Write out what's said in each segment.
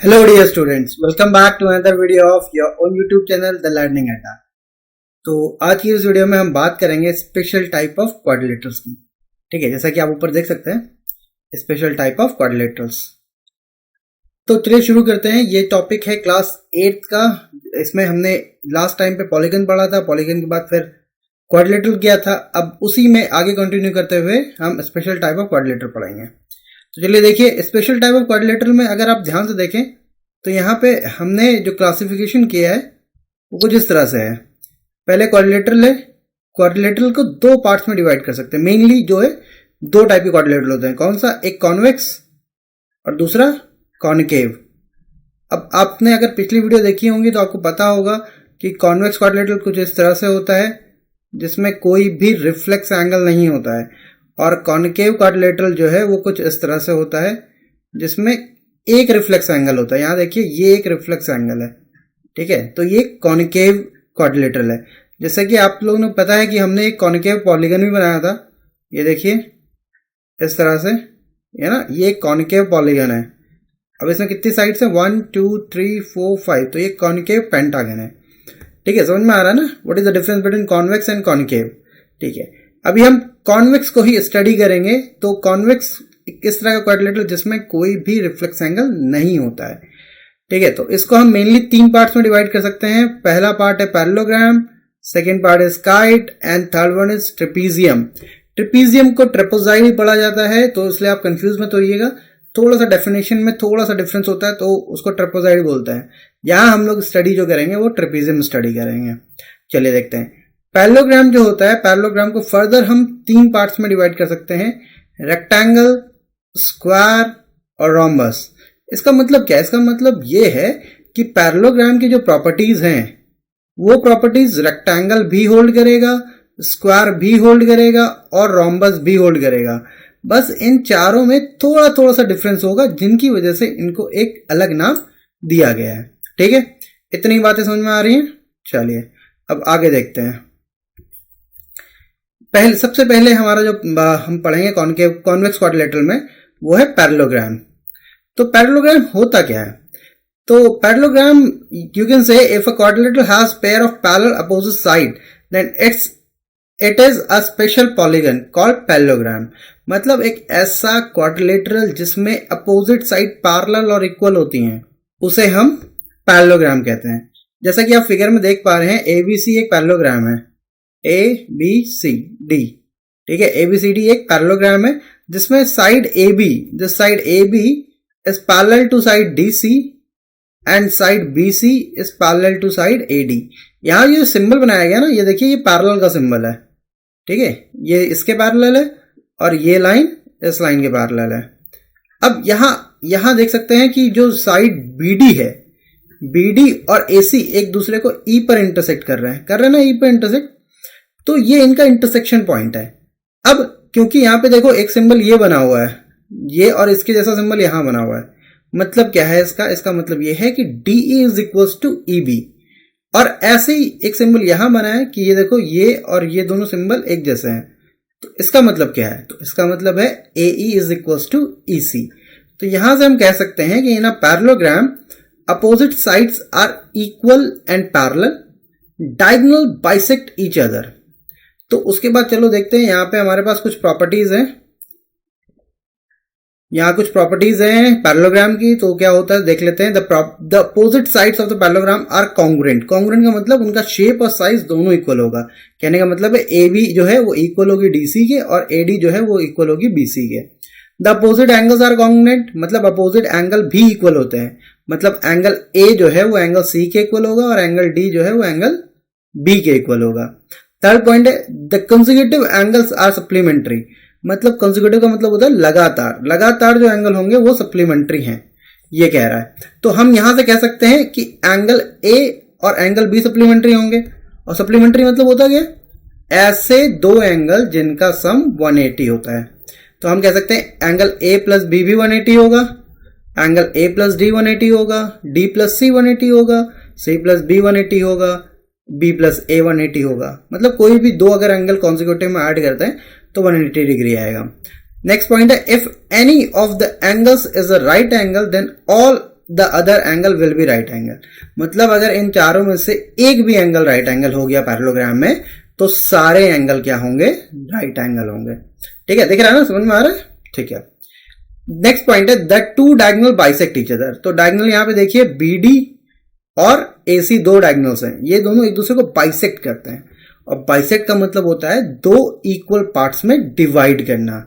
Hello dear students, welcome back to another video of your own YouTube channel The Learning Adda। तो आज की इस video में हम बात करेंगे स्पेशल टाइप ऑफ क्वाड्रिलेटरल्स की। ठीक है, जैसा कि आप ऊपर देख सकते हैं स्पेशल टाइप ऑफ क्वाड्रिलेटरल्स। तो चलिए शुरू करते हैं। ये टॉपिक है क्लास 8 का। इसमें हमने लास्ट टाइम पे पॉलीगन पढ़ा था, पॉलीगन के बाद फिर क्वाड्रिलेटरल किया था। अब उसी में आगे कंटिन्यू करते हुए हम स्पेशल टाइप ऑफ क्वाड्रिलेटरल पढ़ेंगे। तो चलिए देखिए, स्पेशल टाइप ऑफ क्वाड्रिलेटरल में अगर आप ध्यान से देखें तो यहाँ पे हमने जो क्लासिफिकेशन किया है वो कुछ इस तरह से है। पहले क्वाड्रिलेटरल है, क्वाड्रिलेटरल को दो पार्ट्स में डिवाइड कर सकते हैं। मेनली जो है दो टाइप के क्वाड्रिलेटरल होते हैं। कौन सा? एक कॉन्वेक्स और दूसरा कॉनकेव। अब आपने अगर पिछली वीडियो देखी होंगी तो आपको पता होगा कि कॉन्वेक्स क्वाड्रिलेटरल कुछ इस तरह से होता है जिसमें कोई भी रिफ्लेक्स एंगल नहीं होता है, और कॉनकेव क्वाड्रिलेटरल जो है वो कुछ इस तरह से होता है जिसमें एक रिफ्लेक्स एंगल होता है। यहां देखिए, ये एक रिफ्लेक्स एंगल है। ठीक है, तो ये कॉनकेव क्वाड्रिलेटरल है। जैसे कि आप लोगों ने पता है कि हमने एक कॉनकेव पॉलीगन भी बनाया था। ये देखिए इस तरह से, है ना, ये कॉनकेव पॉलीगन है। अब इसमें कितनी साइड्स है? 1 2 3 4 5। तो ये कॉनकेव पेंटागन है। ठीक है, समझ में आ रहा है ना what is the difference between convex and concave. ठीक है, अभी हम कॉन्वेक्स को ही स्टडी करेंगे। तो कॉन्वेक्स किस तरह का क्वाड्रिलेटरल जिसमें कोई भी रिफ्लेक्स एंगल नहीं होता है। ठीक है, तो इसको हम मेनली तीन पार्ट्स में डिवाइड कर सकते हैं। पहला पार्ट है parallelogram, second part is kite and third one is trapezium. Trapezium को ट्रेपेजॉइड भी पढ़ा जाता है, तो इसलिए आप कंफ्यूज मत होइएगा। थोड़ा सा डेफिनेशन में थोड़ा सा डिफरेंस होता है, तो उसको ट्रेपेजॉइड बोलते हैं। यहां हम लोग स्टडी जो करेंगे वो ट्रेपीजियम स्टडी करेंगे। चलिए देखते हैं। पैरेललोग्राम जो होता है, पैरेललोग्राम को फर्दर हम तीन पार्ट्स में डिवाइड कर सकते हैं, रेक्टेंगल, स्क्वायर और रोम्बस। इसका मतलब क्या है? इसका मतलब ये है कि पैरेललोग्राम की जो प्रॉपर्टीज हैं वो प्रॉपर्टीज रेक्टेंगल भी होल्ड करेगा, स्क्वायर भी होल्ड करेगा और रोम्बस भी होल्ड करेगा। बस इन चारों में थोड़ा थोड़ा सा डिफरेंस होगा, जिनकी वजह से इनको एक अलग नाम दिया गया है। ठीक है, इतनी बातें समझ में आ रही हैं। चलिए अब आगे देखते हैं। सबसे पहले हमारा जो हम पढ़ेंगे कॉन्वेक्स क्वाड्रिलेटरल में वो है पैरेललोग्राम। तो पैरेललोग्राम होता क्या है? तो parallelogram, you can say if a quadrilateral has pair of parallel opposite side then it is a special polygon called parallelogram. मतलब एक ऐसा क्वाड्रिलेटरल जिसमें अपोजिट साइड पैरेलल और इक्वल होती हैं उसे हम पैरेललोग्राम कहते हैं। जैसा कि आप फिगर में देख पा रहे हैं, एबीसी एक पैरेललोग्राम है, ABCD। ठीक है, ABCD एक पैरेललोग्राम है जिसमें side AB, this side AB is parallel to side DC and side BC is parallel to side AD। यहां ये सिंबल बनाया गया ना, ये देखिए, ये पैरेलल का सिंबल है। ठीक है, ये इसके पैरेलल है और ये लाइन इस लाइन के पैरेलल है। अब यहां देख सकते हैं कि जो साइड BD है, BD और AC एक दूसरे को E पर इंटरसेक्ट कर रहे हैं ना, E पर इंटरसेक्ट। तो ये इनका इंटरसेक्शन पॉइंट है। अब क्योंकि यहां पे देखो एक सिंबल ये बना हुआ है, ये और इसके जैसा सिंबल यहां बना हुआ है, मतलब क्या है इसका मतलब ये है कि DE is equal to EB। और ऐसे ही एक सिंबल यहां बना है कि ये देखो, ये और ये दोनों सिंबल एक जैसे हैं। तो इसका मतलब क्या है? तो इसका मतलब है AE is equal to EC। तो यहां से हम कह सकते हैं कि in a parallelogram opposite sides are equal and parallel, diagonal bisect each other. तो उसके बाद चलो देखते हैं, यहां पे हमारे पास कुछ प्रॉपर्टीज हैं। यहां कुछ प्रॉपर्टीज हैं पैरेललोग्राम की, तो क्या होता है देख लेते हैं। The opposite sides of the parallelogram are congruent. Congruent का मतलब उनका शेप और साइज दोनों इक्वल होगा। कहने का मतलब है AB जो है वो इक्वल होगी DC के और AD जो है वो इक्वल होगी BC के। The opposite angles are congruent, मतलब अपोजिट एंगल भी इक्वल होते हैं। मतलब एंगल A जो है वो एंगल C के इक्वल होगा और एंगल D जो है वो एंगल B के इक्वल होगा। थर्ड पॉइंट है the consecutive angles are supplementary. मतलब कंसेक्यूटिव का मतलब होता है लगातार जो एंगल होंगे वो सप्लीमेंट्री हैं, ये कह रहा है। तो हम यहां से कह सकते हैं कि एंगल A और एंगल B सप्लीमेंट्री होंगे। और सप्लीमेंट्री मतलब होता क्या? ऐसे दो एंगल जिनका सम 180 होता है। तो हम कह सकते हैं एंगल A प्लस B भी 180 होगा, एंगल A प्लस D 180 होगा, D प्लस C 180 होगा, C प्लस B 180 होगा, B प्लस A 180 होगा। मतलब कोई भी दो अगर एंगल कॉन्सिक्यूटिव में ऐड करते हैं तो 180 डिग्री आएगा। नेक्स्ट पॉइंट है if any of the angles is a right angle then all the other angle will be right angle. मतलब अगर इन चारों में से एक भी एंगल राइट एंगल हो गया पैरेललोग्राम में, तो सारे एंगल क्या होंगे? राइट एंगल होंगे। ठीक है, दिख रहा है ना, समझ में आ रहा है? ठीक है, नेक्स्ट पॉइंट है the two diagonal bisect each other. तो डायगोनल यहां पे देखिए बीडी और एसी दो डायगोनल्स हैं, ये दोनों एक दूसरे को बाइसेक्ट करते हैं। और बाइसेक्ट का मतलब होता है दो इक्वल पार्ट्स में डिवाइड करना।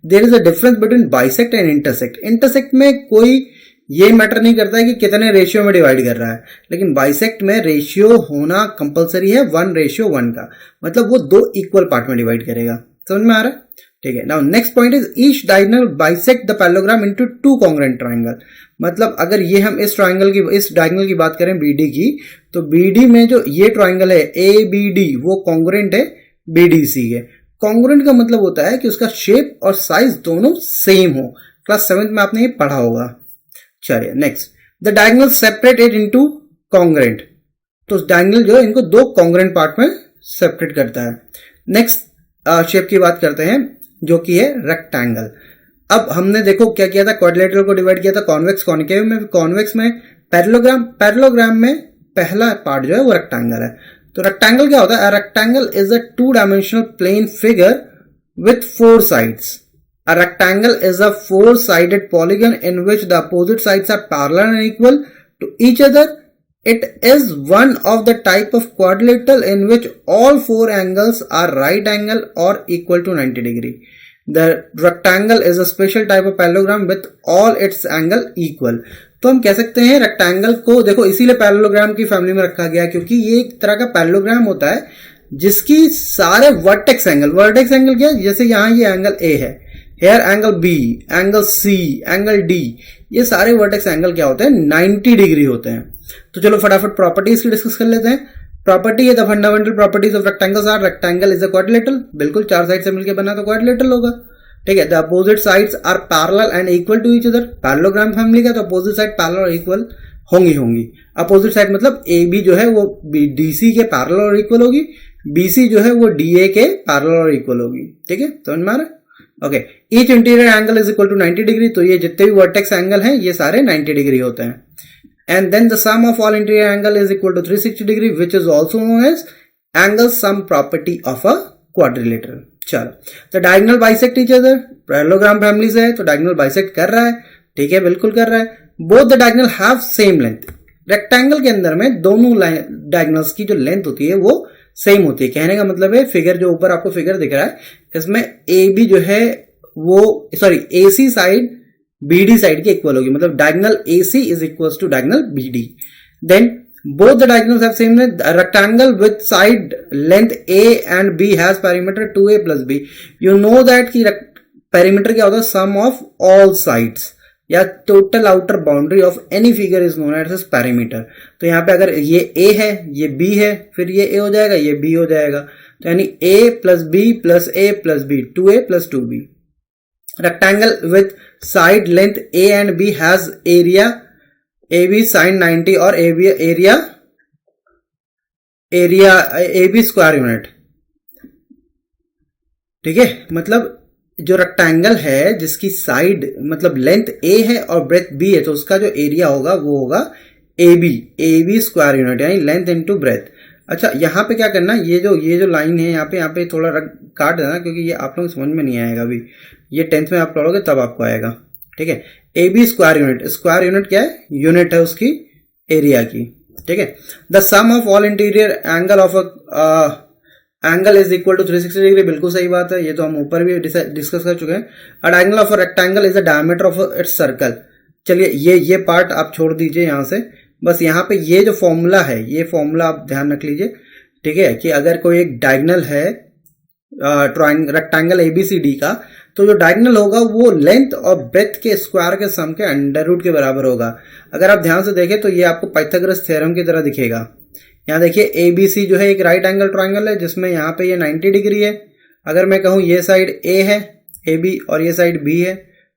There is a difference between bisect and intersect. Intersect में कोई ये मैटर नहीं करता है कि कितने रेशियो में डिवाइड कर रहा है, लेकिन बाइसेक्ट में रेशियो होना कंपलसरी है 1:1 का, मतलब वो दो इक्वल पार्ट में डिवाइड करेगा। समझ में आ रहा है? ठीक है, now next point is each diagonal bisect the parallelogram into two congruent triangle. मतलब अगर ये हम इस डायगोनल की बात करें बीडी की, तो बीडी में जो ये ट्रायंगल है ए बी डी वो कॉन्ग्रुएंट है बीडीसी के। कॉन्ग्रुएंट का मतलब होता है कि उसका शेप और साइज दोनों सेम हो। क्लास 7th में आपने ये पढ़ा होगा। चलिए next, the diagonal separate it into congruent. तो डायगोनल जो है इनको दो कॉन्ग्रुएंट पार्ट में सेपरेट करता है। नेक्स्ट शेप की बात करते हैं जो कि है रेक्टेंगल। अब हमने देखो क्या किया था, क्वाड्रिलेटरल को डिवाइड किया था कॉन्वेक्स कॉन्केव में। कॉन्वेक्स में पैरेललोग्राम में पहला पार्ट जो है वो रेक्टेंगल है। तो रेक्टेंगल क्या होता है? Rectangle is a two dimensional plane figure with 4 sides. A rectangle is a four-sided polygon in which the opposite sides are parallel and equal to each other. It is one of the type of quadrilateral in which all four angles are right angle or equal to 90 degree. The rectangle is a special type of parallelogram with all its angle equal. तो हम कह सकते हैं rectangle को, देखो इसीलिए parallelogram की family में रखा गया क्योंकि ये एक तरह का पैरेललोग्राम होता है जिसकी सारे वर्टेक्स एंगल क्या है? जैसे यहाँ ये एंगल ए है, here angle B, angle C, angle D, ये सारे वर्टेक्स एंगल क्या होते हैं? 90 डिग्री होते हैं। तो चलो फटाफट प्रॉपर्टीज की डिस्कस कर लेते हैं। प्रॉपर्टी है the fundamental properties of rectangles are rectangle is a quadrilateral. बिल्कुल, चार साइड से मिलकर बना तो क्वाड्रिलेटरल होगा। ठीक है, the opposite sides are parallel and equal to each other. Parallelogram family का तो अपोजिट साइड पैरेलल और इक्वल होंगी। अपोजिट साइड मतलब ए बी जो है वो डीसी के पैरेलल और इक्वल होगी, बीसी जो है वो डीए के पैरेलल और इक्वल होगी। ठीक है, समझ में आ रहा है? Okay, each interior angle is equal to 90 degree. तो ये जितने भी वर्टेक्स एंगल हैं ये सारे 90 डिग्री होते हैं। And then the sum of all interior angle is equal to 360 degree which is also known as angle sum property of a quadrilateral. चलो, तो diagonal bisect each other. Parallelogram family से है तो डायगोनल बाइसेक्ट कर रहा है। ठीक है, बिल्कुल कर रहा है। Both the diagonal have same length. Rectangle के अंदर में दोनों डायगोनल्स की जो लेंथ होती है वो सेम होती है। कहने का मतलब है फिगर जो ऊपर आपको फिगर दिख रहा है इसमें ए बी जो है वो एसी साइड बीडी साइड के इक्वल होगी। मतलब diagonal AC is equal to diagonal BD. Then both the diagonals have same length. A rectangle with side length A and B has perimeter 2A plus B. You know that कि perimeter क्या होता है? Sum of all sides या total outer boundary of any figure is known as perimeter. तो यहाँ पे अगर ये A है, ये B है, फिर ये A हो जाएगा, ये B हो जाएगा। तो यानी A plus B plus A plus B, 2A plus 2B. Rectangle with side length A and B has area AB sin 90 और AB स्क्वायर यूनिट। ठीक है, मतलब जो रेक्टेंगल है जिसकी साइड मतलब लेंथ A है और ब्रेथ B है तो उसका जो एरिया होगा वो होगा AB स्क्वायर यूनिट, यानी लेंथ इनटू ब्रेथ। अच्छा, यहाँ पे क्या करना, ये जो लाइन है यहाँ पे थोड़ा काट देना क्योंकि ये आप लोग समझ में नहीं आएगा अभी। ये 10th में आप पढ़ोगे तब आपको आएगा। ठीक है, AB स्क्वायर यूनिट क्या है? यूनिट है उसकी एरिया की। ठीक है, the sum of all interior angle of angle is equal to 360 degree. बिल्कुल सही बात है, ये तो हम ऊपर भी डिस्कस कर चुके हैं। अ diagonal of a rectangle is the diameter of its circle. चलिए ये पार्ट आप छोड़ दीजिए यहाँ से, बस यहाँ पे ये जो फॉर्मूला है ये फॉर्मूला आप ध्यान रख लीजिए। ठीक है, कि अगर कोई एक डायगोनल है रेक्टेंगल ABCD का, तो जो डायगोनल होगा वो लेंथ और ब्रेथ के स्क्वायर के सम के अंडर रूट के बराबर होगा। अगर आप ध्यान से देखें तो ये आपको पाइथागोरस थ्योरम की तरह दिखेगा। यहाँ देखिए ABC जो है एक राइट एंगल ट्रायंगल है जिसमें यहाँ पे ये 90 डिग्री है। अगर मैं कहूँ ये साइड A है AB और ये साइड B है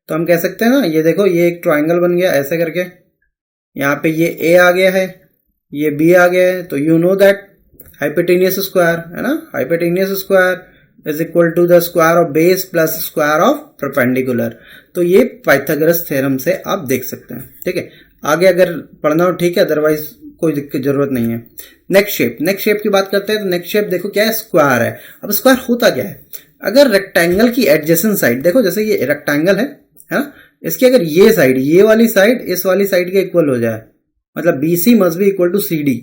तो हम कह सकते हैं ना, ये देखो ये एक ट्रायंगल बन गया ऐसे करके। यहाँ पे ये A आ गया है, ये B आ गया है, तो you know that hypotenuse square है ना, hypotenuse square is equal to the square of base plus square of perpendicular. तो ये पाइथागोरस थ्योरम से आप देख सकते हैं। ठीक है, आगे अगर पढ़ना हो ठीक है, अदरवाइज कोई दिक्कत जरूरत नहीं है। नेक्स्ट शेप की बात करते हैं तो नेक्स्ट शेप देखो क्या है, स्क्वायर है। अब स्क्वायर होता क्या है, अगर रेक्टेंगल की एडजेसेंट साइड देखो, जैसे ये रेक्टेंगल है ना, इसकी अगर ये साइड, ये वाली साइड इस वाली साइड के इक्वल हो जाए, मतलब BC must be equal to CD,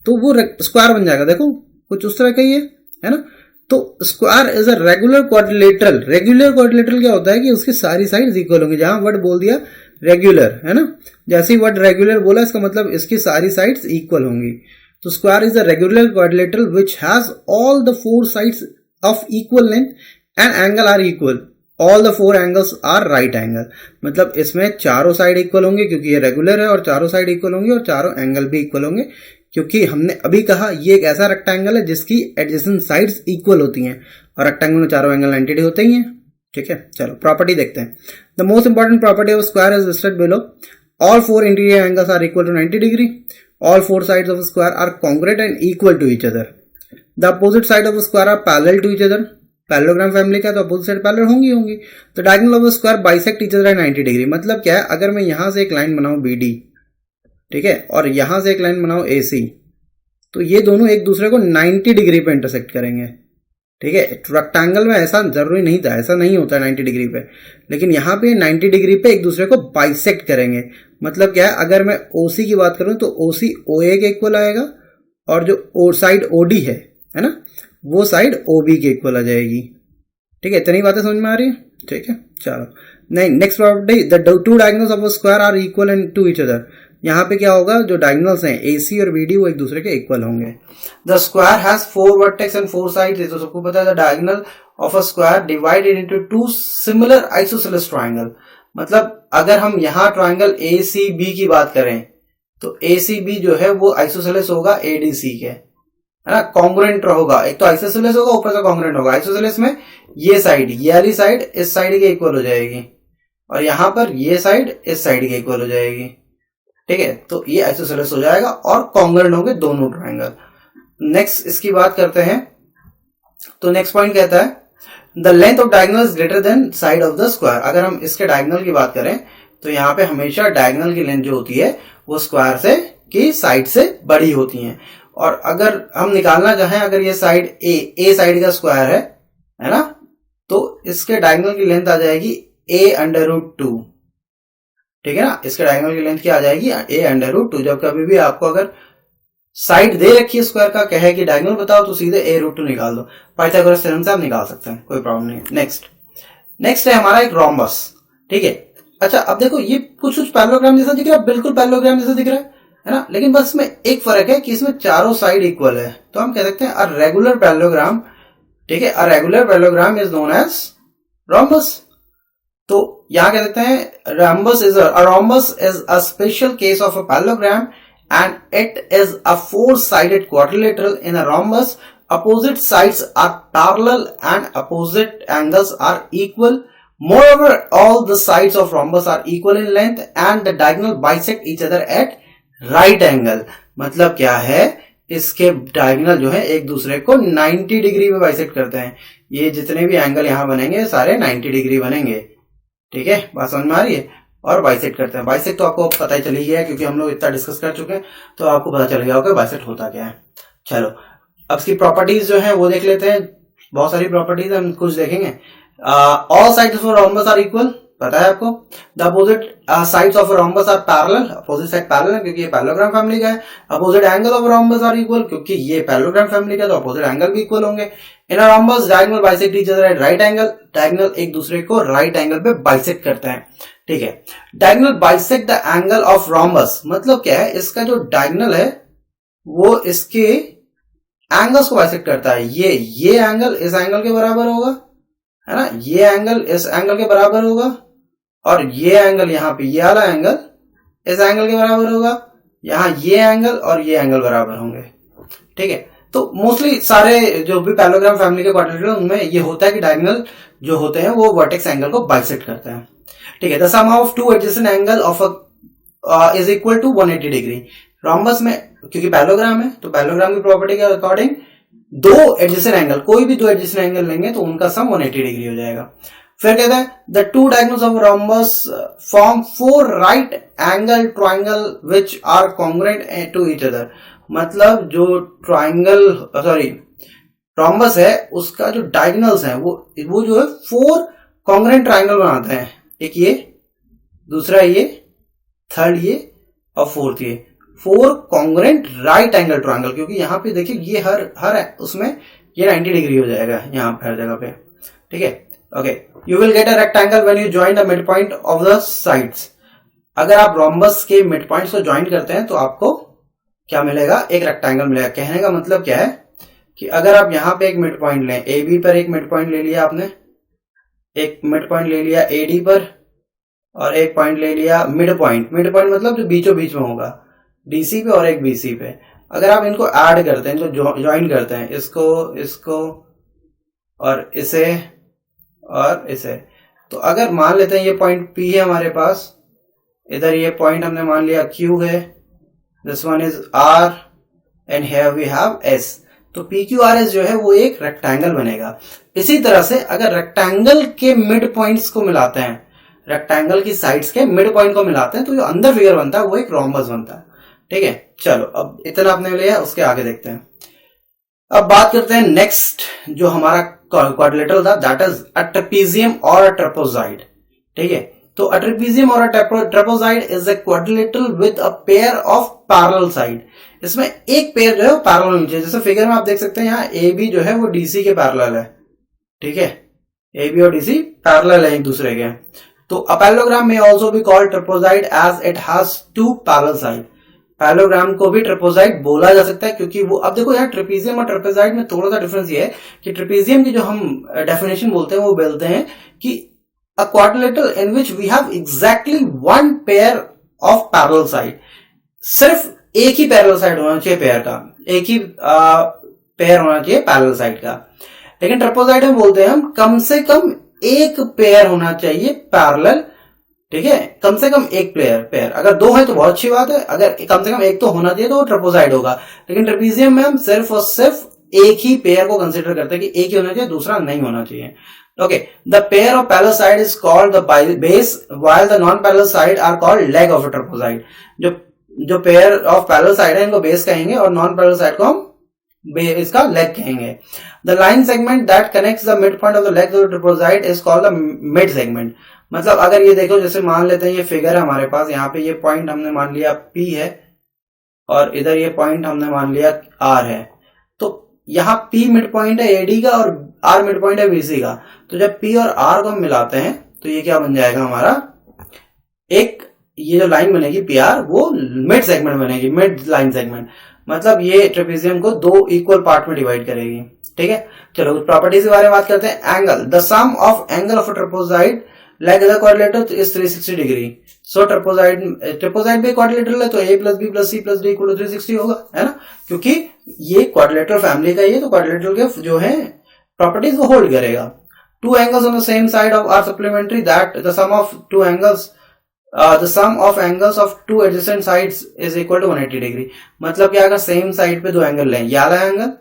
तो वो स्क्वायर बन जाएगा। देखो कुछ उस तरह का ही है ना। तो square is a regular quadrilateral. Regular quadrilateral क्या होता है कि उसकी सारी साइड्स इक्वल होंगी। जहां वर्ड बोल दिया रेगुलर, है ना, जैसे ही वर्ड रेगुलर बोला इसका मतलब इसकी सारी साइड्स इक्वल होंगी। तो square is a regular quadrilateral which has all the 4 sides of equal length and angle are equal. All the 4 angles are right angle. मतलब इसमें चारों साइड इक्वल होंगे क्योंकि ये रेगुलर है, और चारों साइड इक्वल होंगे और चारों एंगल भी इक्वल होंगे, क्योंकि हमने अभी कहा ये एक ऐसा रेक्टेंगल है जिसकी एडजेसेंट साइड्स इक्वल होती हैं, और रेक्टेंगल में चारों एंगल 90 डिग्री होते ही हैं। ठीक है, चलो प्रॉपर्टी देखते हैं। The most important property of square is listed below. All 4 interior angles are equal to 90 degree. All 4 sides of square are congruent and equal to each other. The opposite side of square are parallel to each other. Parallelogram family का तो opposite side parallel होंगी। तो diagonal of square bisect each other at 90 degree. मतलब क्या है, अगर मैं यहां से एक लाइन बनाऊं BD, ठीक है, और यहां से एक लाइन बनाऊं AC, तो ये दोनों एक दूसरे को 90 डिग्री पे इंटरसेक्ट करेंगे। ठीक है, रेक्टेंगल में ऐसा जरूरी नहीं था, ऐसा नहीं होता 90 डिग्री पे, लेकिन यहाँ पे 90 डिग्री पे एक दूसरे को बाइसेक्ट करेंगे। मतलब क्या है, अगर मैं OC की बात करूं तो OC OA के इक्वल आएगा, और जो साइड OD है ना, वो साइड OB के इक्वल आ जाएगी। ठीक है, इतनी बातें समझ में आ रही है। ठीक है, चलो नहीं, next property, the 2 diagonals of a square are equal and to each other. यहाँ पे क्या होगा, जो डायगोनल्स हैं AC और BD वो एक दूसरे के इक्वल होंगे। The square has 4 vertex and 4 sides. ये तो सबको पता है। The diagonal of a square divided into 2 similar isosceles triangle. मतलब अगर हम यहाँ ट्रायंगल ACB की बात करें तो ACB जो है वो आइसोसेलेस होगा ADC के, है ना, कॉन्ग्रुएंट होगा। एक तो आइसोसेलेस होगा, ऊपर से कॉन्ग्रुएंट होगा। आइसोसेलेस में ये साइड, ये वाली साइड इस साइड के इक्वल हो जाएगी, और यहां पर ये साइड इस साइड के इक्वल हो जाएगी। ठीक है, तो ये आइसोसेलेस हो जाएगा और कॉन्ग्रुएंट होंगे दोनों ट्रायंगल। नेक्स्ट इसकी बात करते हैं, तो नेक्स्ट पॉइंट कहता है the length of diagonal is greater than side of the square. अगर हम इसके डायगोनल की बात करें तो यहाँ पे हमेशा डायगोनल की लेंथ जो होती है वो स्क्वायर से की साइड से बड़ी होती है। और अगर हम निकालना चाहें, अगर ये साइड ए साइड का स्क्वायर है ना, तो इसके डायगोनल की लेंथ आ जाएगी a√2। ठीक है ना, इसके डायगोनल की लेंथ क्या आ जाएगी, a√2। जब कभी भी आपको अगर साइड दे रखी है स्क्वायर का, कहे कि डायगोनल बताओ, तो सीधे a√2 निकाल दो। पाइथागोरस थ्योरम से आप निकाल सकते हैं, कोई प्रॉब्लम नहीं। नेक्स्ट है हमारा एक रोम्बस। ठीक है, अच्छा अब देखो ये कुछ पैरेललोग्राम जैसा दिख रहा है, बिल्कुल पैरेललोग्राम जैसा दिख रहा है ना, लेकिन बस इसमें एक फर्क है कि इसमें चारों साइड इक्वल है। तो हम कह सकते हैं अ रेगुलर पैरेललोग्राम। ठीक है, a regular parallelogram is known as rhombus. तो यहां कह सकते हैं rhombus is a special case of a parallelogram and it is a 4-sided quadrilateral. In a rhombus, opposite sides are parallel and opposite angles are equal. Moreover, all the sides of rhombus are equal in length and the diagonal bisect each other at right angle. मतलब क्या है, इसके diagonal जो है एक दूसरे को 90 degree में बाइसेक्ट करते हैं। ये जितने भी एंगल यहां बनेंगे सारे 90 डिग्री बनेंगे। ठीक है, बात समझ में आ रही है। और बाइसेक्ट करते हैं। बाइसेक्ट तो आपको पता ही चली गया क्योंकि हम लोग इतना डिस्कस कर चुके हैं, तो आपको पता चल गया होगा बाइसेक्ट होता क्या है। चलो अब इसकी प्रॉपर्टीज जो है वो देख लेते हैं। बहुत सारी प्रॉपर्टीज हम कुछ देखेंगे। All sides of rhombus are equal, पता है आपको। The opposite sides of rhombus are parallel, opposite side parallel है क्योंकि ये पैरेललोग्राम फैमिली का है। Opposite angle of rhombus are equal, क्योंकि ये पैरेललोग्राम फैमिली का, तो अपोजिट एंगल भी इक्वल होंगे। In a rhombus diagonal bisect each other at right angle. Diagonal एक दूसरे को राइट एंगल पे बाइसेक्ट करते हैं। ठीक है, diagonal bisect the angle of rhombus. मतलब क्या है, इसका जो डायगोनल है वो इसके एंगल्स को बाइसेक्ट करता है। ये एंगल इस एंगल के बराबर होगा, है ना, ये एंगल इस एंगल के बराबर होगा, और ये एंगल यहाँ पे ये वाला एंगल इस एंगल के बराबर होगा। यहाँ ये एंगल और ये एंगल बराबर होंगे। ठीक है, तो मोस्टली सारे जो भी पैरेललोग्राम फैमिली के क्वाड्रिलेटरल उनमें ये होता है कि डायगोनल जो होते हैं वो वर्टेक्स एंगल को बाइसेक्ट करते हैं। ठीक है, the sum of two adjacent angle of is equal to 180 degree. Rhombus में क्योंकि पैरेललोग्राम है, तो पैरेललोग्राम की प्रॉपर्टी के अकॉर्डिंग दो एडजेसेंट एंगल, कोई भी दो एडजेसेंट एंगल लेंगे तो उनका सम 180 डिग्री हो जाएगा। फिर कहते हैं the two diagonals of rhombus form 4 right angle triangle which are congruent to each other. मतलब जो रॉम्बस है उसका जो डायगोनल्स है वो जो है 4 कॉन्ग्रुएंट ट्राइंगल बनाते हैं। एक ये, दूसरा ये, थर्ड ये और फोर्थ ये, 4 कॉन्ग्रुएंट राइट एंगल ट्राइंगल। क्योंकि यहाँ पे देखिए ये हर उसमें ये 90 डिग्री हो जाएगा यहाँ पे हर जगह पे, ठीक है। Okay, you will get a rectangle when you join the mid point of the sides. अगर आप रोम्बस के मिड पॉइंट्स को ज्वाइन करते हैं तो आपको क्या मिलेगा, एक रेक्टेंगल मिलेगा। कहने का मतलब क्या है कि अगर आप यहाँ पे एक मिड पॉइंट लें, ए बी पर एक मिड पॉइंट ले लिया आपने, एक मिड पॉइंट ले लिया ए डी पर, और एक पॉइंट ले लिया मिड पॉइंट मतलब जो बीचों बीच में होगा डीसी पे और एक बीसी पे। अगर आप इनको ऐड करते हैं, इनको ज्वाइन करते हैं, इसको और इसे और इसे, तो अगर मान लेते हैं ये पॉइंट पी है हमारे पास, इधर ये पॉइंट हमने मान लिया क्यू है, this one is R and here we have S. तो पी क्यू आर एस जो है वो एक रेक्टेंगल बनेगा। इसी तरह से अगर रेक्टेंगल के मिड पॉइंट्स को मिलाते हैं, रेक्टेंगल की साइड्स के मिड पॉइंट को मिलाते हैं, तो जो अंदर फिगर बनता है वो एक रोम्बस बनता है, ठीक है। चलो अब इतना आपने लिया, उसके आगे देखते हैं। अब बात करते हैं नेक्स्ट जो हमारा क्वाड्रिलेटरल था, दैट इज अ ट्रेपेजियम और अ ट्रेपेजॉइड, ठीक है। तो अ ट्रेपेजियम और a trapezoid is a quadrilateral with a pair of parallel side. इसमें एक पेयर जो है वो पैरेलल होनी चाहिए। जैसे फिगर में आप देख सकते हैं यहाँ ए बी जो है वो डीसी के पैरेलल है, ठीक है। ए बी और डीसी पैरेलल है एक दूसरे के। तो अ पैरेललोग्राम में also be called trapezoid as it has 2 parallel side. Parallelogram को भी ट्रेपेजॉइड बोला जा सकता है क्योंकि वो, अब देखो यहाँ ट्रेपेजियम और ट्रेपेजॉइड में थोड़ा सा डिफरेंस ये है कि ट्रेपेजियम की जो हम डेफिनेशन बोलते हैं वो बोलते हैं कि a quadrilateral in which we have exactly 1 pair of parallel side. सिर्फ एक ही पैरेलल साइड होना चाहिए पेयर का, एक ही पेयर होना चाहिए पैरेलल साइड का। लेकिन ट्रेपेजॉइड में बोलते हैं हम कम से कम एक पेयर होना चाहिए पैरेलल, ठीक है। कम से कम एक पेयर, अगर 2 है तो बहुत अच्छी बात है, अगर कम से कम एक तो होना चाहिए तो वो ट्रेपेजॉइड होगा। लेकिन ट्रेपेजियम में हम सिर्फ और सिर्फ एक ही पेयर को कंसीडर करते हैं कि एक ही होना चाहिए, दूसरा नहीं होना चाहिए। Okay, the pair of parallel side is called the base while the non parallel side are called leg of a trapezoid. जो पेयर ऑफ पैरेलल साइड है इनको बेस कहेंगे और नॉन पैरेलल साइड को हम इसका लेग कहेंगे। The line segment that connects the mid point of the leg of the trapezoid is called the mid segment. मतलब अगर ये देखो, जैसे मान लेते हैं ये फिगर है हमारे पास, यहाँ पे ये पॉइंट हमने मान लिया P है और इधर ये पॉइंट हमने मान लिया R है। तो यहाँ P मिड पॉइंट है AD का और R मिड पॉइंट है BC का। तो जब P और R को हम मिलाते हैं तो ये क्या बन जाएगा हमारा, एक ये जो लाइन बनेगी PR वो मिड सेगमेंट बनेगी, मिड लाइन सेगमेंट। मतलब ये ट्रेपेजियम को 2 इक्वल पार्ट में डिवाइड करेगी, ठीक है। चलो प्रॉपर्टीज के बारे में बात करते हैं। Angle, the sum of angle of a trapezoid like the quadrilateral is 360 degree. So trapezoid भी क्वाड्रिलेटरल है तो a plus B plus C plus D equal to 360 होगा, है ना। क्योंकि ये क्वाड्रिलेटरल फैमिली का ये, तो क्वाड्रिलेटरल के जो है प्रॉपर्टीज वो होल्ड करेगा। 2 angles on the same side of are supplementary that the sum of 2 angles the sum of angles of 2 adjacent sides is equal to 180 degree. मतलब क्या, अगर सेम साइड पे 2 एंगल लें, ये वाला एंगल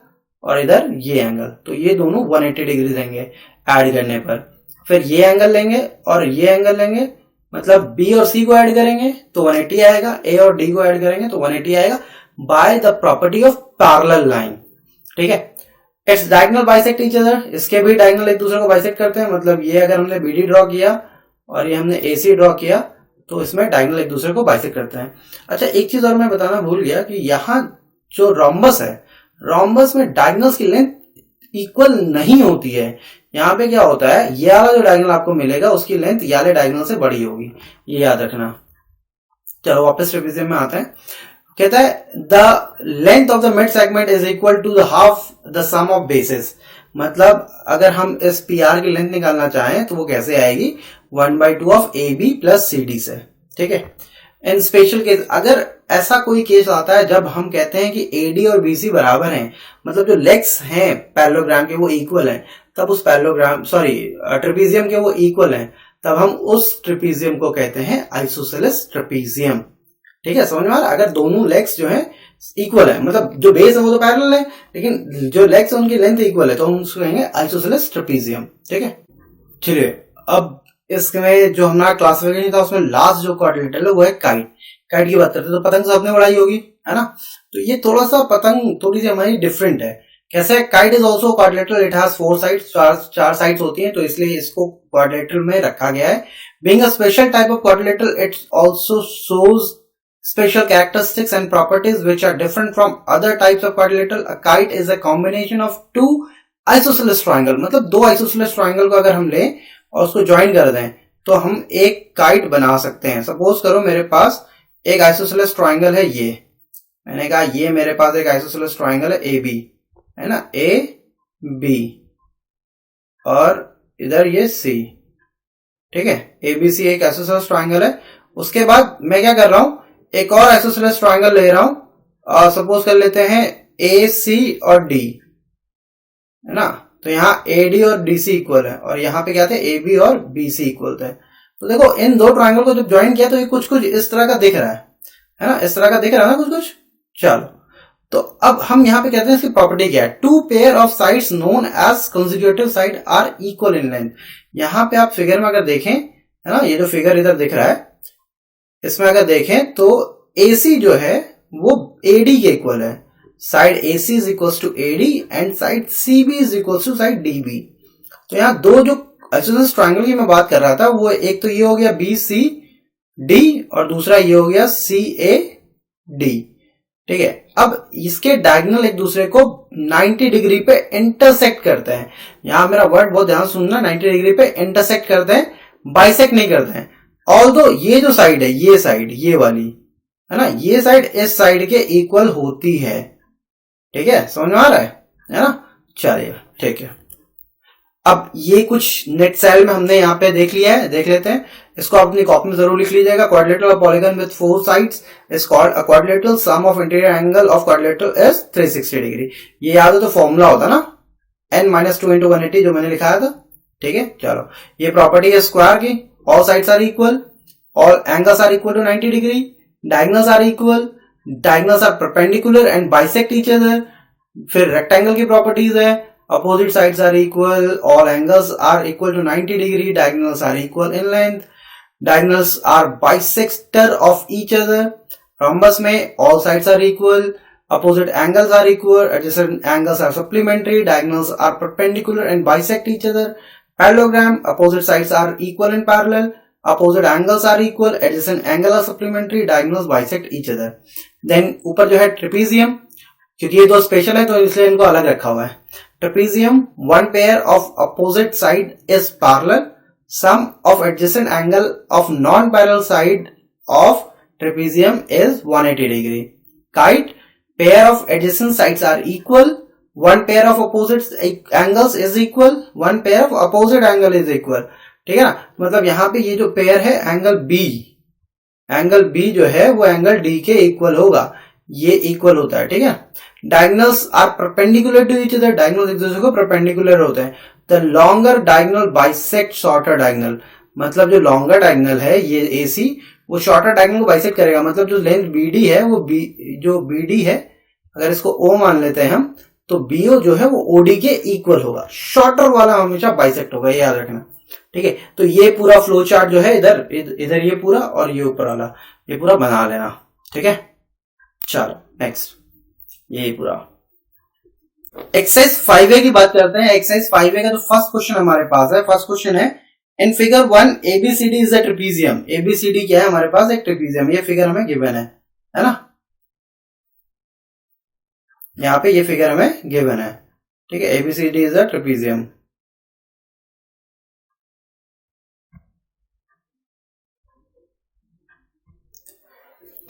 और इधर ये एंगल, तो ये दोनों 180 डिग्री देंगे ऐड करने पर। फिर ये एंगल लेंगे और ये एंगल लेंगे, मतलब B और C को ऐड करेंगे तो 180 आएगा, A और D को ऐड करेंगे तो 180 आएगा, by the property of parallel line, ठीक है। Its diagonal bisect each other, इसके भी डायगोनल एक दूसरे को बाइसेक्ट करते हैं। मतलब ये अगर हमने BD ड्रॉ किया और ये हमने AC ड्रॉ किया तो इसमें डायगोनल एक दूसरे को बाइसेक्ट करते हैं। अच्छा, एक चीज और मैं बताना भूल गया कि यहाँ जो रोम्बस है, रोम्बस में डायगोनल्स की लेंथ इक्वल नहीं होती है। यहाँ पे क्या होता है, ये वाला जो डायगोनल आपको मिलेगा उसकी लेंथ ये वाले डायगोनल से बड़ी होगी, ये याद रखना। चलो वापस ट्रेपेजियम में आते हैं। कहता है the length of the mid segment is equal to the half the sum of bases. मतलब अगर हम इस PR की लेंथ निकालना चाहें तो वो कैसे आएगी, 1/2 ऑफ AB प्लस CD से, ठीक है। इन स्पेशल केस, अगर ऐसा कोई केस आता है जब हम कहते हैं कि AD और BC बराबर हैं, मतलब जो लेग्स हैं पैरेललोग्राम के वो इक्वल हैं, तब उस ट्रेपेजियम के वो इक्वल हैं, तब हम उस ट्रेपेजियम को कहते हैं आइसोसेलेस ट्रेपेजियम, ठीक है। समझ में आ रहा है। अगर दोनों लेग्स जो हैं इक्वल है, मतलब जो बेस है वो तो पैरेलल है लेकिन जो लेग्स है उनकी लेंथ इक्वल है, तो हम उसको कहेंगे आइसोसेलेस ट्रेपेजियम, ठीक है। चलिए अब इसमें जो हमारा क्लासिफिकेशन था उसमें लास्ट जो क्वाड्रिलेटरल है वो है काइट। काइट की बात करते हैं तो पतंग सबने उड़ाई होगी, है ना। तो ये थोड़ा सा पतंग थोड़ी सी हमारी डिफरेंट है। कैसे? Kite is also quadrilateral, it has 4 sides, चार साइड्स होती हैं, तो इसलिए इसको क्वाड्रिलेटरल में रखा गया है। Being a special type of quadrilateral, it also shows special characteristics and properties which are different from other types of quadrilateral. A kite is a combination of two isosceles triangle, मतलब दो isosceles triangle को अगर हम लें और उसको join कर दें तो हम एक काइट बना सकते हैं। सपोज करो मेरे पास एक आइसोसेलेस ट्राइंगल है, ये मैंने कहा ये मेरे पास एक आइसोसेलेस ट्राइंगल है ए बी, है ना, ए बी, और इधर ये सी, ठीक है। ए बी सी एक आइसोसेलेस ट्राइंगल है। उसके बाद मैं क्या कर रहा हूं, एक और आइसोसेलेस ट्राइंगल ले रहा हूं, और सपोज कर लेते हैं ए सी और डी, है ना। तो यहाँ ए डी और डी सी इक्वल है, और यहाँ पे क्या थे, ए बी और बी सी इक्वल थे। तो देखो इन दो ट्राइंगल को जब ज्वाइन किया तो ये कुछ कुछ इस तरह का दिख रहा है ना, इस तरह का दिख रहा है ना कुछ कुछ। चलो, तो अब हम यहाँ पे कहते हैं इसकी प्रॉपर्टी क्या है। Two pair of sides known as consecutive side are equal in length. यहाँ पे आप फिगर में अगर देखें, है ना, ये जो फिगर इधर दिख रहा है इसमें अगर देखें तो AC जो है वो AD के इक्वल है। Side AC is equal to AD and side CB is equal to side DB। तो यहाँ दो जो आइसोसेलेस ट्रायंगल की मैं बात कर रहा था वो एक तो ये हो गया BCD और दूसरा ये हो गया CAD, ठीक है। अब इसके डायगोनल एक दूसरे को 90 डिग्री पे इंटरसेक्ट करते हैं। यहां मेरा वर्ड बहुत ध्यान सुनना, 90 डिग्री पे इंटरसेक्ट करते हैं, बाइसेक्ट नहीं करते हैं। ऑल्दो ये जो साइड है, ये साइड, ये वाली, है ना, ये साइड इस साइड के इक्वल होती है, ठीक है, समझ में आ रहा है ना। चलिए ठीक है। अब ये कुछ नेट सेल में हमने यहाँ पे देख लिया है, देख लेते हैं। इसको अपनी कॉपी में जरूर लिख लीजिएगा। Quadrilateral polygon with 4 sides is called a quadrilateral, sum of interior angle of quadrilateral is 360 degree. ये याद हो तो फॉर्मूला होता ना, n-2 × 180 जो मैंने लिखाया था, ठीक है। चलो, ये प्रॉपर्टी है स्क्वायर की, all sides are equal, all angles are equal to 90 degree, diagonals are equal, diagonals are perpendicular and bisect each other। फिर rectangle की properties है, opposite sides are equal, all angles are equal to 90 degree, diagonals are equal in length, diagonals are bisector of each other। rhombus में all sides are equal, opposite angles are equal, adjacent angles are supplementary, diagonals are perpendicular and bisect each other। Parallelogram, opposite sides are equal and parallel, opposite angles are equal, adjacent angle are supplementary, diagonals bisect each other। Then ऊपर जो है trapezium, क्योंकि ये दो special है तो इसलिए इनको अलग रखा हुआ है। Trapezium, one pair of opposite side is parallel, sum of adjacent angle of non-parallel side of trapezium is 180 degree। Kite, pair of adjacent sides are equal, one pair of opposite angles is equal, one pair of opposite angle is equal, ठीक है ना। मतलब यहाँ पे ये जो pair है angle B जो है वो एंगल डी के इक्वल होगा, ये इक्वल होता है, ठीक है। Diagonals are perpendicular to each other, diagonal एक दूसरे को परपेंडिकुलर होते हैं। The longer diagonal bisect shorter diagonal, मतलब जो लॉन्गर डायगोनल है ये AC वो शॉर्टर डायगोनल को बाइसेक्ट करेगा। मतलब जो लेंथ BD है वो जो BD है अगर इसको O मान लेते हैं हम, तो BO जो है वो OD के इक्वल होगा। शॉर्टर वाला हमेशा बाइसेक्ट होगा, ये याद रखना, ठीक है। तो ये पूरा फ्लो चार्ट जो है इधर ये पूरा और ये ऊपर वाला ये पूरा बना लेना, ठीक है। चलो नेक्स्ट, ये पूरा एक्सरसाइज 5A की बात करते हैं। एक्सरसाइज 5A का जो फर्स्ट क्वेश्चन हमारे पास है, फर्स्ट क्वेश्चन है in figure 1 ABCD is a trapezium. ABCD क्या है हमारे पास, एक ट्रेपीजियम। ये फिगर हमें गिवन है ना, यहाँ पे ये फिगर हमें गिवन है, ठीक है। ABCD is a trapezium.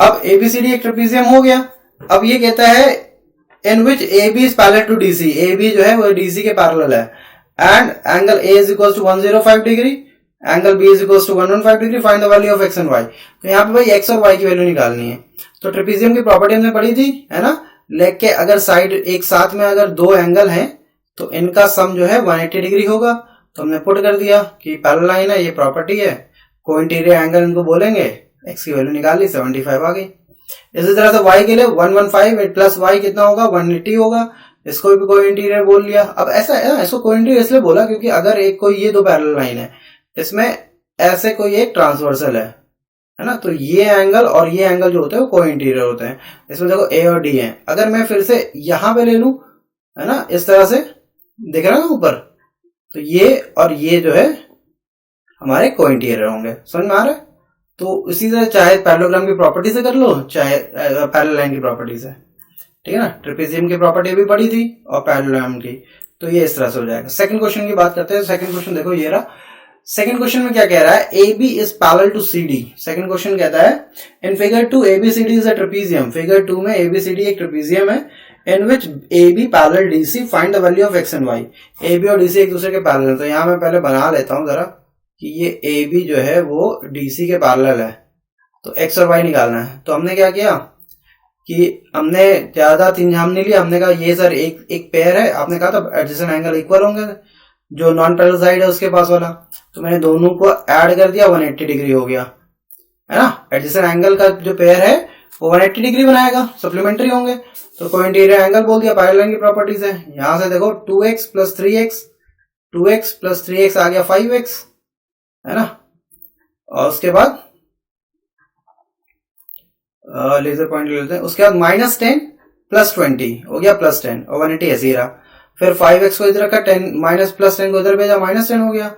अब ABCD एक ट्रेपीजियम हो गया। अब ये कहता है in which AB is parallel to DC, AB जो है वो DC के पैरेलल है, and angle A is equal to 105 degree, angle B is equal to 115 degree, find the value of X and Y। तो यहाँ पे भाई X और Y की वैल्यू निकालनी है। तो ट्रेपीजियम की प्रॉपर्टी हमने पढ़ी थी, है ना। लेग के अगर साइड एक साथ में अगर दो एंगल हैं तो इनका सम जो है 180 डिग्री होगा। तो हमने पुट कर दिया कि पैरेलल लाइन है, ये प्रॉपर्टी है, को इंटीरियर एंगल इनको बोलेंगे, X की वैल्यू निकाल ली, 75 आ गई। इसी तरह से Y के लिए 115 प्लस Y कितना होगा, 180 होगा। इसको भी को इंटीरियर बोल लिया। अब ऐसा है ना, इसको को इंटीरियर इसलिए बोला क्योंकि अगर एक कोई ये दो पैरेलल लाइन है, इसमें ऐसे कोई एक ट्रांसवर्सल है ना, तो ये एंगल और ये एंगल जो होते हैं वो को इंटीरियर होते हैं। इसमें देखो ए और डी है। अगर मैं फिर से यहां पे ले लूं, है ना, इस तरह से दिख रहा है ना ऊपर, तो ये और ये जो है हमारे को इंटीरियर होंगे। समझ में आ रहा है? तो इसी तरह चाहे पैरेललोग्राम की प्रॉपर्टी से कर लो, चाहे पैरेलल लाइन की प्रॉपर्टी से, ठीक है ना। ट्रेपेजियम की प्रॉपर्टी भी पड़ी थी और पैरेललोग्राम की, तो ये इस तरह से हो जाएगा। सेकंड क्वेश्चन की बात करते हैं। सेकंड क्वेश्चन देखो ये रहा। सेकंड क्वेश्चन में क्या कह रहा है, A B is parallel to C D. Second question कहता है in figure 2 ABCD is a trapezium. Figure 2 में ABCD एक ट्रेपेजियम है, in which AB parallel DC, find the value of x and y। AB और DC एक दूसरे के parallel है, तो यहां मैं पहले बना लेता हूं जरा कि ये AB जो है वो DC के पैरेलल है, तो x और y निकालना है। तो हमने क्या किया कि हमने ज्यादा तीन झाम नहीं लिया, हमने कहा ये सर एक पेयर है, आपने कहा था एडजेसेंट एंगल इक्वल होंगे जो नॉन पैरेलल साइड है उसके पास वाला, तो मैंने दोनों को ऐड कर दिया, 180 डिग्री हो गया, है ना। एडजेसेंट एंगल का जो पेयर है वो 180 डिग्री बनाएगा, सप्लीमेंट्री होंगे, तो को इंटीरियर एंगल बोल दिया। पैरेलल लाइन की प्रॉपर्टीज है, यहां से देखो 2x plus 3x, 2x plus 3x आ गया 5x, है ना। और उसके बाद लेजर पॉइंट ले लेते हैं। उसके बाद -10 प्लस 20 हो गया +10 और 180 ऐसे ही रहा। फिर 5x को इधर रखा, 10 माइनस +10 को इधर भेजा, -10 हो गया,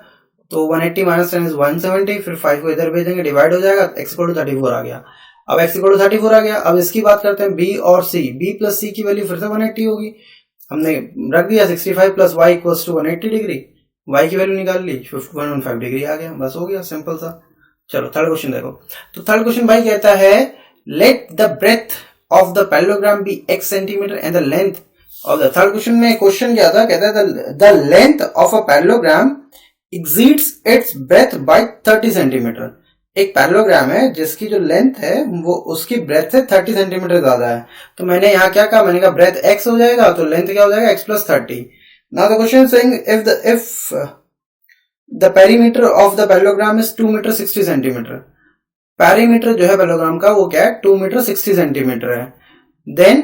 तो 180 माइनस 10 इज 170। फिर 5 को इधर भेजेंगे, डिवाइड हो जाएगा, x इक्वल टू 34 आ गया। अब x इक्वल टू 34 आ गया। अब इसकी बात करते हैं b और c। b प्लस c की वैल्यू फिर से 180 होगी, हमने रख दिया 65 plus y equal to 180 degree, y की वैल्यू निकाल ली, 115 डिग्री आ गया, बस हो गया, सिंपल सा। चलो थर्ड क्वेश्चन देखो। तो थर्ड क्वेश्चन भाई कहता है let the breadth of the parallelogram be x centimetre and the length of the. Third question में क्वेश्चन क्या था, कहता है the length of a parallelogram exceeds its breadth by 30 centimetre. एक पैरेललोग्राम है जिसकी जो लेंथ है वो उसकी ब्रेथ से 30 सेंटीमीटर ज्यादा है। तो मैंने यहाँ क्या कहा, मैंने कहा ब्रेथ x हो जाएगा, तो लेंथ क्या हो जाएगा x plus 30। Now the question saying if the perimeter of the parallelogram is 2 metre 60 centimetre. Perimeter जो है पैरेललोग्राम का वो क्या है, 2 मीटर 60 सेंटीमीटर है। Then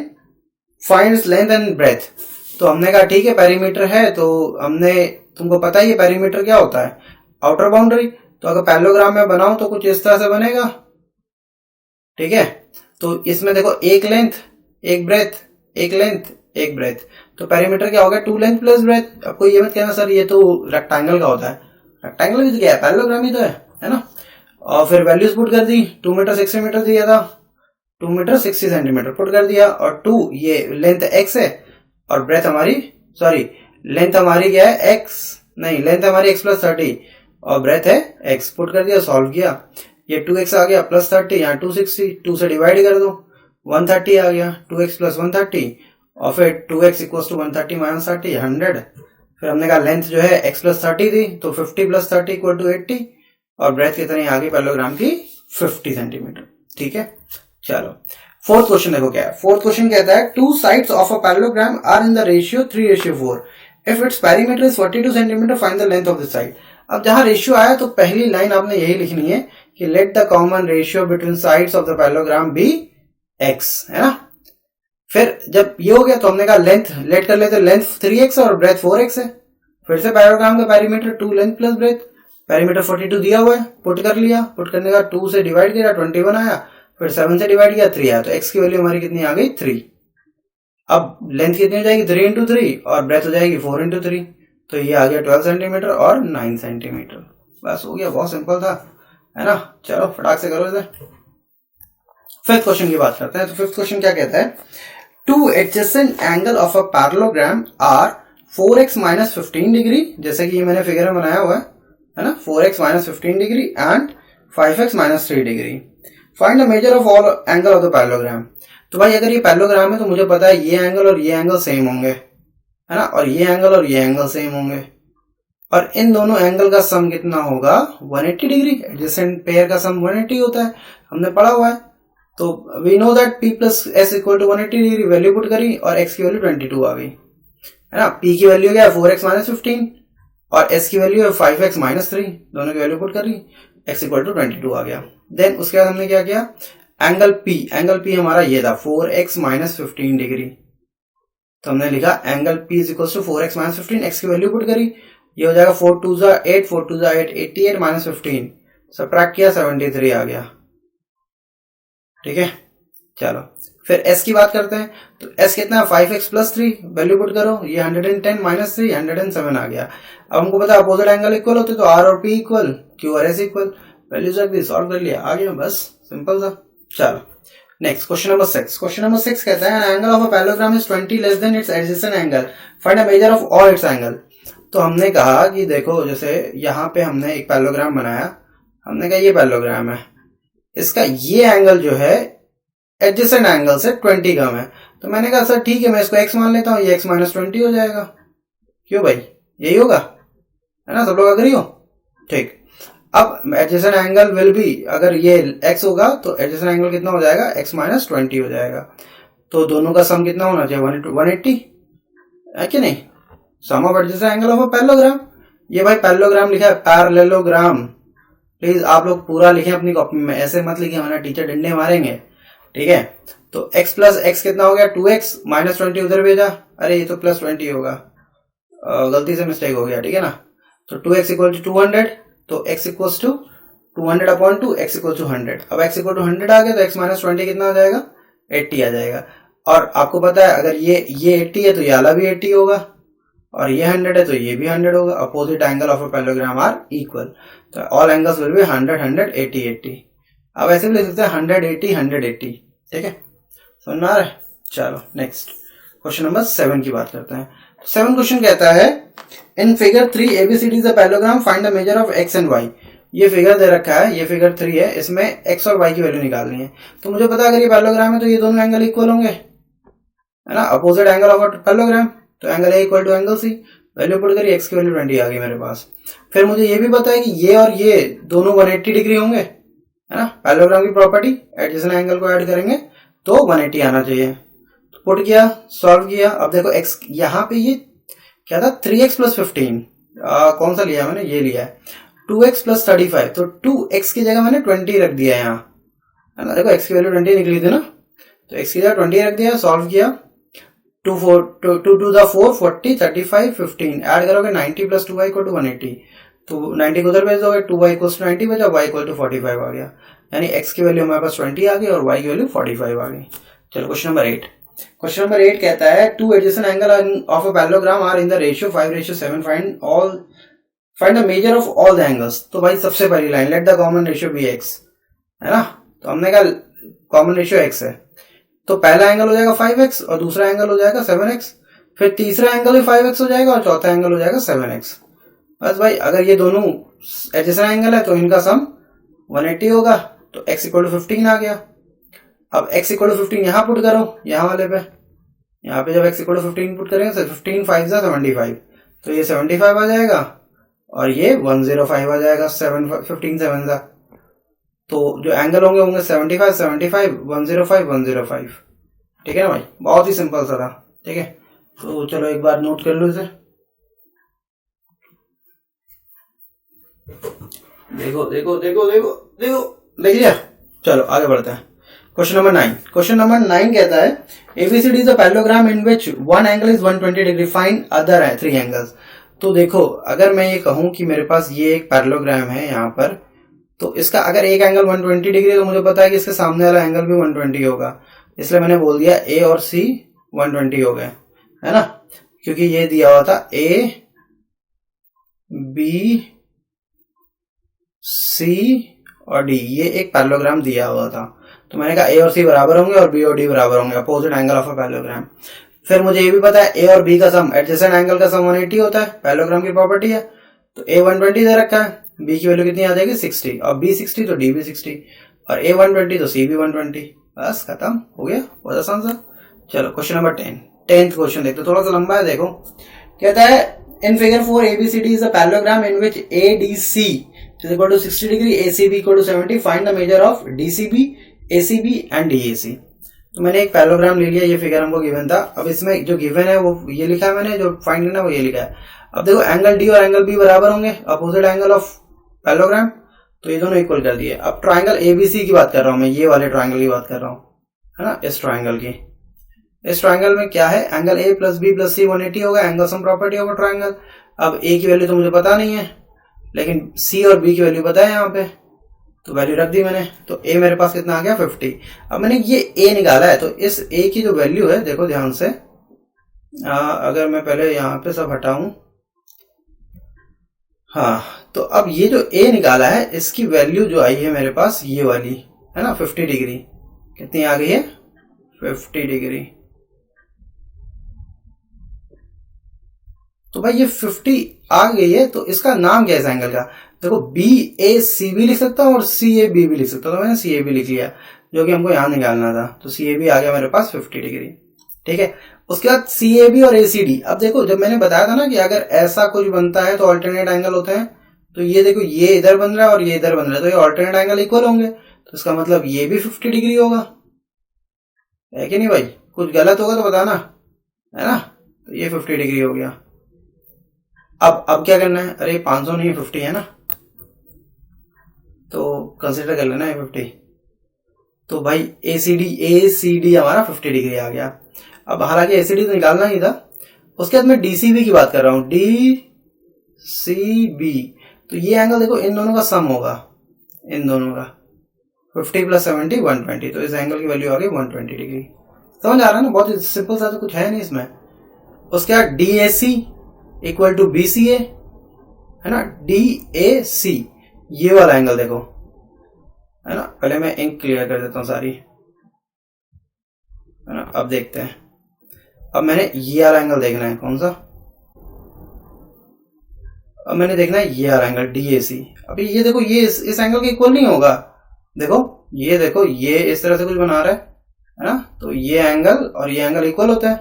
find its length and breadth. तो हमने कहा ठीक है पेरीमीटर है, तो हमने, तुमको पता ही है पेरीमीटर क्या होता है, आउटर बाउंड्री। तो अगर पैरेललोग्राम में बनाओ तो कुछ इस तरह से बनेगा, ठीक है। तो इसमें देखो एक लेंथ एक ब्रेथ, एक लेंथ एक ब्रेथ, तो पेरीमीटर क्या हो गया, 2 लेंथ प्लस ब्रेथ। आपको ये मत कहना सर ये तो रेक्टेंगल का होता है, रेक्टेंगल भी तो क्या है, पैरेललोग्राम ही तो है ना। और फिर वैल्यूज पुट कर दी, 2 मीटर 60 मीटर दिया था, 2 मीटर 60 सेंटीमीटर पुट कर दिया, और 2 ये लेंथ x है और ब्रेथ हमारी, सॉरी लेंथ हमारी क्या है x, नहीं लेंथ हमारी x प्लस 30 और ब्रेथ है x, पुट कर दिया, सॉल्व किया, ये 2x आ गया प्लस 30, यहाँ 260, 2 से डिवाइड कर दो, 130 आ गया, 2x प्लस 130 और फिर 2x इक्वल्स टू 130 माइनस 30 100। फिर हमने कहा लेंथ जो है x प्लस 30 थी, तो 50 प्लस 30 इक्वल टू 80 और ब्रेथ कितनी आ गई पैरेललोग्राम की 50 सेंटीमीटर, ठीक है। चलो फोर्थ क्वेश्चन देखो क्या है। फोर्थ क्वेश्चन कहता है two sides of a parallelogram are in the ratio 3:4। If its perimeter is 42 centimetre find the length of the side. अब जहां रेशियो आया तो पहली लाइन आपने यही लिखनी है कि let the common ratio between sides of the parallelogram be x, है ना। फिर जब ये हो गया तो हमने कहा लेंथ लेट कर लेते, लेंथ 3x और ब्रेथ 4x है। फिर से पैरेललोग्राम का perimeter 2 length plus breadth, perimeter 42 दिया हुआ है, पुट कर लिया, पुट करने का 2 से डिवाइड किया 21 आया, फिर 7 से डिवाइड किया 3 आया, तो x की वैल्यू हमारी कितनी आ गई 3। अब लेंथ कितनी हो जाएगी 3 इंटू 3 और ब्रेथ हो जाएगी 4 इंटू 3, तो ये आ गया 12 सेंटीमीटर और 9 सेंटीमीटर, बस हो गया, बहुत सिंपल था, है ना। चलो फटाक से करो इसे। फिफ्थ क्वेश्चन की बात करते हैं। तो फिफ्थ क्वेश्चन क्या कहता है, two adjacent angle of a parallelogram are 4x minus 15 degree, जैसे कि ये मैंने फिगर में बनाया हुआ है ना, 4x minus 15 degree and 5x minus 3 degree. Find the measure of all angle of the parallelogram. तो भाई अगर ये पैरेललोग्राम है तो मुझे पता है ये एंगल और ये एंगल सेम होंगे, है ना, और ये एंगल और ये एंगल सेम होंगे, और इन दोनों एंगल का सम कितना होगा 180 डिग्री। एडजेसेंट पेयर का सम 180 होता है, हमने पढ़ा हुआ है। तो we know that p plus s equal to 180 degree, value put करी और x की वैल्यू 22 आ गई, है ना। p की वैल्यू क्या है 4x माइनस 15 और s की वैल्यू है 5x माइनस 3, दोनों की वैल्यू पुट करी, x इक्वल टू 22 आ गया। देन उसके बाद हमने क्या किया, एंगल p हमारा ये था 4x माइनस 15 डिग्री, तो हमने लिखा angle p is equal to 4x minus 15, x की वैल्यू पुट करी, ये हो जाएगा 4 2 जा 8, 4 2 जा 8, 88 माइनस 15, सबट्रैक्ट किया 73 आ गया। ठीक है, चलो फिर s की बात करते हैं। तो s कितना है 5x प्लस 3, वैल्यू पुट करो, ये 110 माइनस 3 107 आ गया। अब हमको पता है अपोजिट एंगल इक्वल होते तो r और p इक्वल, q और s इक्वल, वैल्यूज रख दी, सॉल्व कर लिया, आ गया, बस सिंपल था। चलो next question number 6। Question number 6 कहता है angle of a parallelogram is 20 less than it's adjacent angle, find a major of all it's angle. तो हमने कहा कि देखो जैसे यहाँ पे हमने एक पैरेललोग्राम बनाया, हमने कहा ये पैरेललोग्राम है, इसका ये एंगल जो है एडजेसेंट एंगल से 20 कम है। तो मैंने कहा सर ठीक है, मैं इसको x मान लेता हूँ, ये x माइनस 20 हो जाएगा। क्यों भाई, यही होगा, है ना, सब लोग अग्री हो? ठीक, अब एडजेसेंट एंगल विल बी, अगर ये x होगा तो एडजेसेंट एंगल कितना हो जाएगा, x माइनस 20 हो जाएगा। तो दोनों का सम कितना होना चाहिए, 180 है कि नहीं, sum of adjacent angle of a parallelogram. ये भाई पैरेललोग्राम लिखा है, पैरेललोग्राम, प्लीज आप लोग पूरा लिखें अपनी कॉपी में, ऐसे मत लिखें वरना टीचर डंडे मारेंगे। ठीक है, तो x प्लस x कितना हो गया 2x, माइनस 20 उधर भेजा, अरे ये तो प्लस 20 होगा, गलती से मिस्टेक हो गया। ठीक है ना, तो 2x इक्वल टू 200, तो x equal to 200 upon 2, x equal to 100। अब x इक्वल टू 100 आ गया तो x माइनस 20 कितना आ जाएगा, 80 आ जाएगा। और आपको पता है अगर ये 80 है तो ये वाला भी 80 होगा, और ये 100 है तो ये भी 100 होगा। Opposite angle of a parallelogram are equal, तो ऑल एंगल्स विल बी 100 100 80 80। अब ऐसे भी लिख सकते हैं 180 180। ठीक है, समझ में आ रहा है? चलो नेक्स्ट क्वेश्चन नंबर 7 की बात करते हैं। 7 क्वेश्चन कहता है in figure 3 ABCD is a parallelogram, find the measure of x and y। ये फिगर दे रखा है, ये फिगर 3 है, इसमें x और y की वैल्यू निकालनी है। तो मुझे पता है अगर ये पैरेललोग्राम है तो ये दोनों एंगल इक्वल होंगे, है ना, opposite angle of a parallelogram, तो angle A equal to angle C। Value put करिए, x की वैल्यू 20 आ गई मेरे पास। फिर मुझे ये भी पता है कि ये और ये दोनों 180 डिग्री होंगे, है ना, पैरेललोग्राम की प्रॉपर्टी, एडजेसेंट एंगल को ऐड करेंगे तो 180 आना चाहिए। तो पुट किया, सॉल्व किया। अब देखो x यहाँ पे ये क्या था 3x प्लस 15, कौन सा लिया मैंने, ये लिया है। 2x प्लस 35, तो 2x की जगह मैंने 20 रख दिया यहाँ, है ना, देखो x की वैल्यू 20 निकली थी ना, तो x की जगह 20 रख दिया, सॉल्व किया। 2 2 द 4 40 35 15, ऐड करोगे 90 प्लस 2y इक्वल टू 180, तो 90 को उधर भेज दोगे, 2y इक्वल टू 90 बचा, y इक्वल टू 45 आ गया। यानी x की वैल्यू हमारे पास 20 आ गई और y की वैल्यू 45 आ गई। चलो क्वेश्चन नंबर 8। क्वेश्चन नंबर 8 कहता है two adjacent angle of a parallelogram are in the ratio 5:7, find the measure of all the angles. तो भाई सबसे पहली line, let the common ratio be x, है ना, तो हमने कहा कॉमन रेशियो x है, तो पहला एंगल हो जाएगा 5x और दूसरा एंगल हो जाएगा 7x, फिर तीसरा एंगल भी 5x हो जाएगा और चौथा एंगल हो जाएगा 7x। बस भाई अगर ये दोनों एडजेसेंट एंगल है तो इनका सम 180 होगा, तो x इक्वल टू 15 आ गया। अब x इक्वल टू 15 यहाँ पुट करो, यहाँ वाले पे, यहाँ पे जब x इक्वल टू 15 पुट करेंगे तो 15 5 जा 75, तो ये 75 आ जाएगा और ये 105 आ जाएगा, 15 7 जा, तो जो एंगल होंगे 75 75 105 105। ठीक है ना भाई, बहुत ही सिंपल सा था। ठीक है, तो चलो एक बार नोट कर लो इसे, देखो देखो देखो देखो देखो, देख लिया। चलो आगे बढ़ते हैं। Question number 9। क्वेश्चन नंबर 9 कहता है ABCD is a parallelogram in which one angle is 120 degree, find other 3 angles. तो देखो अगर मैं ये कहूं कि मेरे पास ये एक पैरेललोग्राम है यहाँ पर, तो इसका अगर एक एंगल 120 डिग्री है तो मुझे पता है कि इसके सामने वाला एंगल भी 120 होगा, इसलिए मैंने बोल दिया A और C 120 हो गए, है ना, क्योंकि ये दिया हुआ था A B C और D, ये एक पैरेललोग्राम दिया हुआ था, तो मैंने कहा A और C बराबर होंगे और B और D बराबर होंगे, opposite angle of a parallelogram. फिर मुझे ये भी पता है A और B का सम एडजेसेंट एंगल का सम 180 होता है, पैरेललोग्राम की प्रॉपर्टी है, तो A 120 दे रखा है, B की वैल्यू कितनी आ जाएगी 60, और B 60 तो D भी 60, और A 120 तो C भी 120, बस खत्म हो गया, बहुत आसान सा। चलो क्वेश्चन नंबर 10th क्वेश्चन देखते, थोड़ा सा लंबा है, देखो कहता है in figure 4 ABCD is a parallelogram in which ADC is equal to 60 degree, ACB equal to 70, find the measure of DCB, ACB and DAC। तो मैंने एक पैरेललोग्राम ले लिया, ये फिगर हमको गिवन था, अब इसमें जो गिवन है वो ये लिखा है मैंने, जो फाइंड करना है वो ये लिखा है। अब देखो एंगल D और एंगल B बराबर होंगे, अपोजिट एंगल ऑफ पैरेललोग्राम, तो ये दोनों इक्वल कर दिए। अब ट्राइंगल ABC की बात कर रहा हूं मैं, ये वाले ट्राइंगल की बात कर रहा हूं, है ना, इस ट्राइंगल की, इस ट्रायंगल में क्या है, angle A plus B plus C 180 होगा, एंगल सम प्रॉपर्टी होगा ट्रायंगल। अब ए की वैल्यू तो मुझे पता नहीं है, लेकिन सी और बी की वैल्यू पता है यहाँ पे, तो वैल्यू रख दी मैंने। तो ए मेरे पास कितना आ गया 50। अब मैंने ये ए निकाला है, तो इस ए की जो वैल्यू है देखो ध्यान से, अगर मैं पहले यहाँ पे सब हटाऊं, हाँ, तो अब ये जो ए निकाला है इसकी वैल्यू जो आई है मेरे पास ये वाली है ना 50 डिग्री, कितनी आ गई है 50 डिग्री। तो भाई ये 50 आ गई है, तो इसका नाम क्या है इस एंगल का, देखो बी ए सी भी लिख सकता हूं और सी ए बी भी लिख सकता हूं, तो मैंने सी ए बी लिख लिया जो कि हमको यहां निकालना था, तो सी ए बी आ गया मेरे पास 50 डिग्री। ठीक है, उसके बाद सी ए बी और ए सी डी। अब देखो जब मैंने बताया था ना कि अगर ऐसा कुछ बनता है तो ऑल्टरनेट एंगल होते हैं, तो ये देखो ये इधर बन रहा है और ये इधर बन रहा है, तो ये ऑल्टरनेट एंगल इक्वल होंगे, तो इसका मतलब ये भी 50 डिग्री होगा, है कि नहीं भाई, कुछ गलत होगा तो बताना, है ना। तो ये 50 डिग्री हो गया। अब क्या करना है, अरे 500 नहीं 50 है ना, तो कंसिडर कर लेना है 50। तो भाई ए सी डी हमारा 50 डिग्री आ गया। अब हालांकि ए सी डी तो निकालना ही था, उसके बाद मैं डी सी बी की बात कर रहा हूं, डी सी बी। तो ये एंगल देखो इन दोनों का सम होगा, इन दोनों का 50 प्लस 70 120, तो इस एंगल की वैल्यू आ गई 120 डिग्री। समझ आ रहा है ना, बहुत सिंपल सा, तो कुछ है नहीं इसमें। उसके बाद D A C equal to B C A, है ना, डी ए सी ये वाला एंगल देखो, है ना। पहले मैं इंक क्लियर कर देता हूं सारी, है ना। अब देखते हैं, अब मैंने ये वाला एंगल देखना है, कौन सा, अब मैंने देखना है ये वाला एंगल डी ए सी। अभी ये देखो ये इस एंगल के इक्वल नहीं होगा, देखो ये इस तरह से कुछ बना रहा है ना, तो ये एंगल और ये एंगल इक्वल होता है,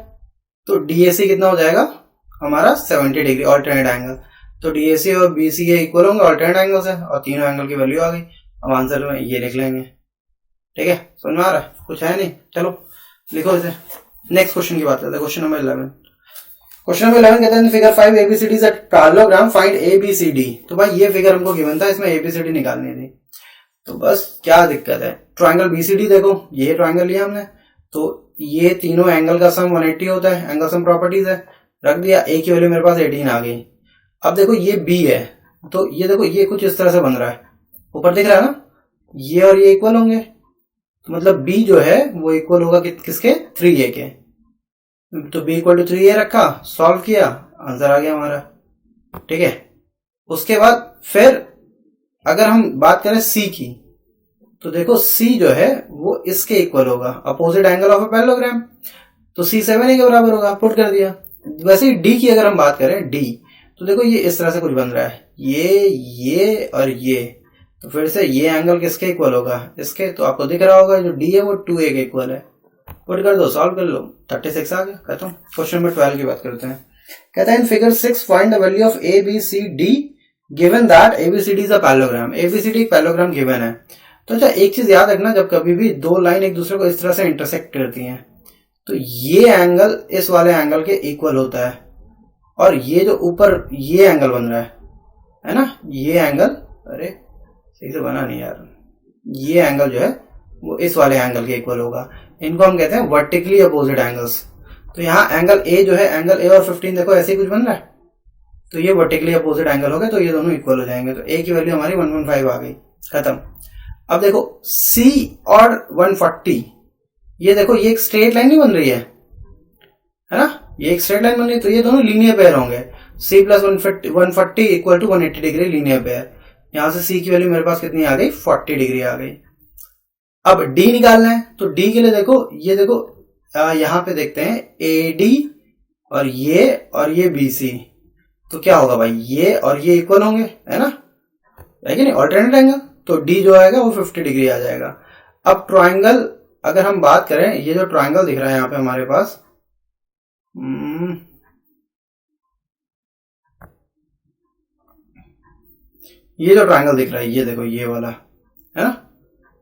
तो डी ए सी कितना हो जाएगा हमारा 70 डिग्री ऑल्टरनेट एंगल। तो डी ए सी और बी सी के इक्वल होंगे ऑल्टरनेट एंगल से, और तीनों एंगल की वैल्यू आ गई। अब आंसर में ये लिख लेंगे। ठीक है, समझ में आ रहा है, कुछ है नहीं, चलो लिखो इसे। नेक्स्ट क्वेश्चन की बात करते हैं, क्वेश्चन नंबर 11। क्वेश्चन नंबर 11 कहते हैं figure 5 ABCD is a parallelogram, find ABCD. तो भाई ये फिगर हमको गिवन था, इसमें एबीसीडी निकालनी थी। तो बस क्या दिक्कत है, ट्रायंगल बीसीडी देखो, ये ट्रायंगल लिया हमने, तो ये तीनों एंगल का सम 180 होता है, एंगल सम प्रॉपर्टीज है, रख दिया। ए की वैल्यू मेरे पास 18 आ गई। अब देखो ये बी है, तो ये देखो ये कुछ इस तरह से बन रहा है, ऊपर दिख रहा है ना, ये और ये इक्वल होंगे, तो मतलब बी जो है वो इक्वल होगा किसके 3a के। तो b इक्वल टू 3a रखा, सॉल्व किया, आंसर आ गया हमारा। ठीक है, उसके बाद फिर अगर हम बात करें c की, तो देखो c जो है वो इसके इक्वल होगा, opposite angle of a parallelogram, तो c 7a के बराबर होगा, पुट कर दिया। वैसे ही d की अगर हम बात करें, d, तो देखो ये इस तरह से कुछ बन रहा है, ये और ये, तो फिर से ये एंगल किसके इक्वल होगा, इसके। तो आपको दिख रहा होगा जो d है वो 2a के इक्वल है, पुट कर दो, सॉल्व कर लो, 36 आ गया। कहता हूँ क्वेश्चन नंबर 12 की बात करते हैं। कहता है in figure 6 find the value of A B C D given that ABCD is a parallelogram. ABCD एक पैरेललोग्राम गिवन है। तो अच्छा एक चीज याद रखना, जब कभी भी दो लाइन एक दूसरे को इस तरह से इंटरसेक्ट करती हैं, तो ये एंगल इस वाले एंगल के इक्वल होता है, और ये जो ऊपर ये एंगल बन रहा है ना, ये एंगल, अरे सही से बना नहीं यार, ये एंगल जो है वो इस वाले एंगल के इक्वल होगा। इनको हम कहते हैं वर्टिकली अपोजिट एंगल्स। तो यहाँ एंगल ए जो है, एंगल ए और 15 देखो ऐसे ही कुछ बन रहा है, तो ये वर्टिकली अपोजिट एंगल हो गए, तो ये दोनों इक्वल हो जाएंगे। तो ए की वैल्यू हमारी 1.5 आ गई, खत्म। अब देखो सी और 140, ये देखो ये एक स्ट्रेट लाइन नहीं बन रही है ना, ये एक स्ट्रेट लाइन बन रही है, तो ये दोनों लीनियर पेयर होंगे। C plus 140 equal to 180 degree linear pair. यहां से सी की वैल्यू मेरे पास कितनी आ गई, 40 डिग्री आ गई। अब डी निकालना है, तो डी के लिए देखो, ये देखो यहां पे देखते हैं ए डी और ये बी सी, तो क्या होगा भाई, ये और ये इक्वल होंगे, है ना, है कि नहीं, ऑल्टरनेट एंगल। तो डी जो आएगा वो 50 डिग्री आ जाएगा। अब ट्राइंगल अगर हम बात करें, ये जो ट्राइंगल दिख रहा है यहाँ पे हमारे पास, ये जो ट्राइंगल दिख रहा है, ये देखो ये वाला, है ना,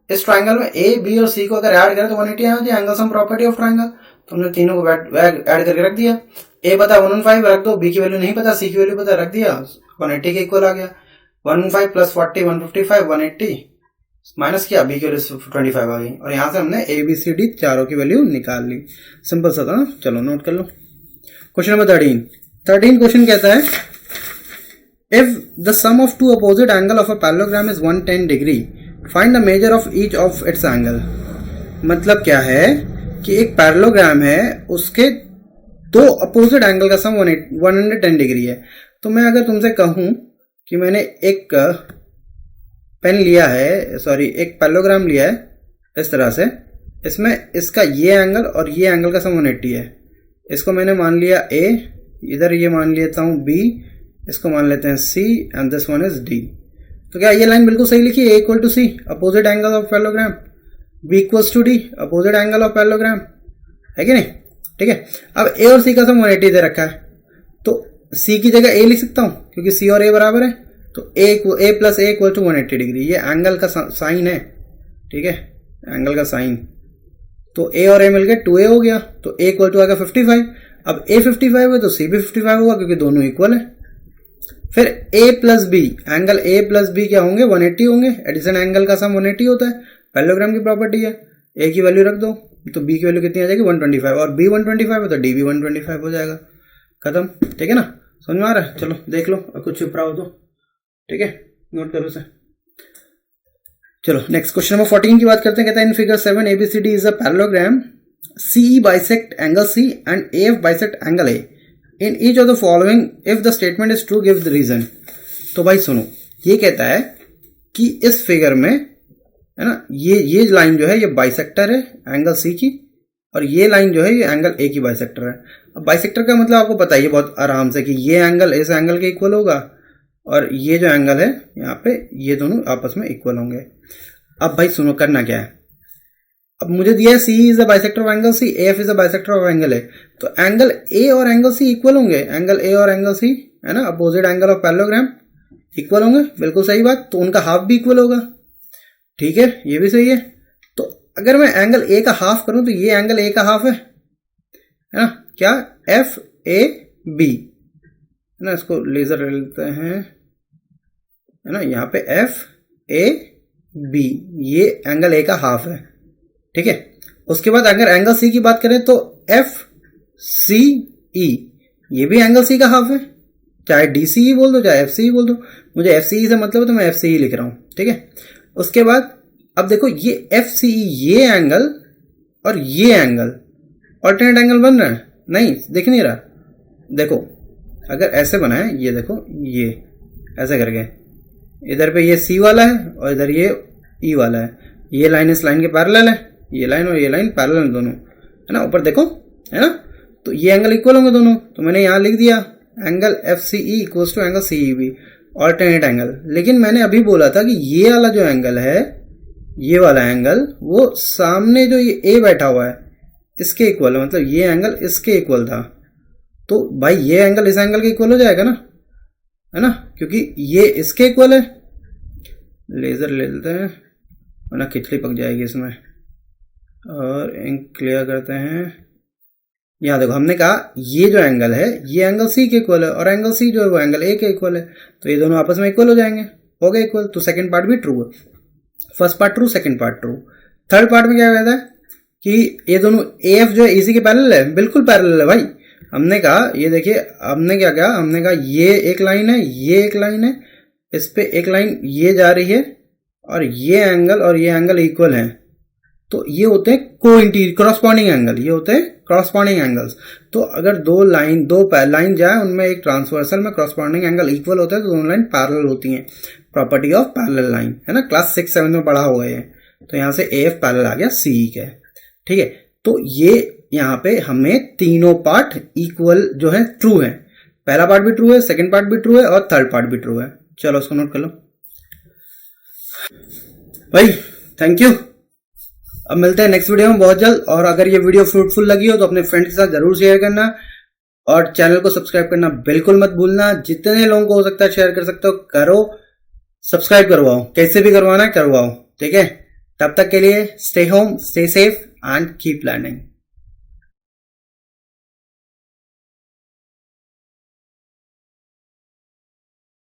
इस ट्राइंगल में ए बी और सी को अगर ऐड करें तो 180 आ जाए, angle sum property of triangle. तो हमने तीनों को ऐड करके रख दिया। ए पता 115 रख दो, बी की वैल्यू नहीं पता, सी की वैल्यू पता, रख दिया, 180 के इक्वल आ गया। 115 प्लस 40 155 180, माइनस किया, बी की वैल्यू 25 आ गई, और यहाँ से हमने ए बी सी डी चारों की वैल्यू निकाल ली। सिंपल सा था ना। चलो नोट कर लो। क्वेश्चन नंबर 13 क्वेश्चन कहता है if the sum of two opposite angle of a parallelogram is 110 degree find the measure of each of its angle. मतलब क्या है कि एक पैरेललोग्राम है, उसके दो अपोजिट एंगल का सम 110 डिग्री है। तो मैं अगर तुमसे कहूं कि मैंने एक पेन लिया है, सॉरी एक पैरेललोग्राम लिया है इस तरह से, इसमें इसका ये एंगल और ये एंगल का सम 180 है। इसको मैंने मान लिया ए, इधर ये मान लेता हूं बी, इसको मान लेते हैं C, and this one is D. तो क्या ये लाइन बिल्कुल सही लिखी? A equal to C opposite angle of parallelogram, B equals to D opposite angle of parallelogram, है कि नहीं? ठीक है। अब ए और सी का सम 180 दे रखा है, तो सी की जगह ए लिख सकता हूं क्योंकि सी और ए बराबर है। तो A plus A equal to 180 degree, ये एंगल का साइन है। ठीक है, एंगल का साइन। तो ए और ए मिलकर 2a हो गया, तो ए इक्वल टू आएगा 55। अब ए 55 है तो सी भी 55 होगा क्योंकि दोनों इक्वल है। फिर a plus B, angle a plus B क्या होंगे? 180 होंगे। एडिशन एंगल का सम 180 होता है, पैरेललोग्राम की प्रॉपर्टी है। a की वैल्यू रख दो तो b की वैल्यू कितनी आ जाएगी? 125, और b 125 है तो d भी 125 हो जाएगा। खत्म। ठीक है ना, समझ में आ रहा है? चलो देख लो, अब कुछ छिप रहा हो तो। ठीक है, नोट करो उसे। चलो नेक्स्ट क्वेश्चन नंबर 14 की बात करते हैं। कहता है in figure 7 ABCD is a parallelogram, CE bisect angle C and AF bisect angle A in each of the following if the statement is true give the reason. तो भाई सुनो, ये कहता है कि इस फिगर में है ना, ये लाइन जो है ये बाइसेक्टर है एंगल C की, और ये लाइन जो है ये एंगल A की बाइसेक्टर है। अब बाइसेक्टर का मतलब आपको पता ही है बहुत आराम से कि ये एंगल इस एंगल के इक्वल होगा, और ये जो एंगल है यहाँ पे ये दोनों आपस में इक्वल होंगे। अब भाई सुनो, करना क्या है। अब मुझे दिया है C is the bisector of angle C, AF is the bisector of angle A। तो एंगल A और एंगल C इक्वल होंगे, एंगल A और एंगल C है ना, opposite angle of parallelogram equal होंगे। बिल्कुल सही बात। तो उनका हाफ भी इक्वल होगा। ठीक है, ये भी सही है। तो अगर मैं एंगल A का हाफ करूं तो ये एंगल A का हाफ है ना, क्या? FAB है ना, इसको लेजर ले लेते हैं, है ना, यहाँ पे FAB ये एंगल A का हाफ है। ठीक है। उसके बाद अगर एंगल C की बात करें तो FCE ये भी एंगल C का हाफ है, चाहे DCE बोल दो चाहे FCE बोल दो, मुझे FCE से मतलब है तो मैं FCE लिख रहा हूं। ठीक है। उसके बाद अब देखो ये FCE ये एंगल और ये एंगल ऑल्टरनेट एंगल बन रहा है, नहीं दिख नहीं रहा। देखो अगर ऐसे बना है, ये देखो ये ऐसे करके, इधर पे ये C वाला है और इधर ये E वाला है, ये लाइन इस लाइन के पैरेलल है, ये लाइन और ये लाइन पैरेलल दोनों, है ना, ऊपर देखो, है ना। तो ये एंगल इक्वल होंगे दोनों, तो मैंने यहां लिख दिया angle FCE equals to angle CEB alternate angle. लेकिन मैंने अभी बोला था कि ये वाला जो एंगल है, ये वाला एंगल, वो सामने जो ये A बैठा हुआ है इसके इक्वल है, मतलब ये एंगल इसके इक्वल था। तो भाई ये एंगल इस एंगल के इक्वल हो जाएगा ना, है ना, क्योंकि ये इसके इक्वल है। लेजर ले लेते हैं वरना खिचड़ी पक जाएगी इसमें, और इंक क्लियर करते हैं। यहाँ देखो हमने कहा ये जो एंगल है ये एंगल C के इक्वल है, और एंगल C जो है वो एंगल A के इक्वल है, तो ये दोनों आपस में इक्वल हो जाएंगे, हो गए इक्वल। तो सेकंड पार्ट भी ट्रू है, first part true, second part true. Third part में क्या कहता है कि ये दोनों AF जो है AC के पैरेलल है, बिल्कुल पैरेलल है भाई। हमने कहा ये देखिए, हमने क्या कहा, हमने कहा ये एक लाइन है, ये एक लाइन है, इस पे एक लाइन ये जा रही है, और ये एंगल इक्वल है, तो ये होते हैं क्रॉसपॉन्डिंग एंगल, ये होते हैं क्रॉसपॉन्डिंग एंगल्स। तो अगर दो लाइन जाए, उनमें एक ट्रांसवर्सल में क्रॉसपॉन्डिंग एंगल इक्वल होता है तो दोनों लाइन पैरेलल होती हैं, प्रॉपर्टी ऑफ पैरेलल लाइन, है ना, क्लास 6-7 में पढ़ा हुआ है। तो यहां से AF पैरेलल आ गया CE के। ठीक है, तो ये यहाँ पे हमें तीनों पार्ट इक्वल जो है ट्रू है, पहला पार्ट भी ट्रू है, सेकंड पार्ट भी ट्रू है, और थर्ड पार्ट भी ट्रू है। चलो उसको नोट कर लो भाई, थैंक यू। अब मिलते हैं नेक्स्ट वीडियो में बहुत जल्द, और अगर ये वीडियो फ्रूटफुल लगी हो तो अपने फ्रेंड के साथ जरूर शेयर करना, और चैनल को सब्सक्राइब करना बिल्कुल मत भूलना। जितने लोगों को हो सकता है शेयर कर सकते हो, करो, सब्सक्राइब करवाओ, कैसे भी करवाना है करवाओ। ठीक है, तब तक के लिए stay home, stay safe and keep learning.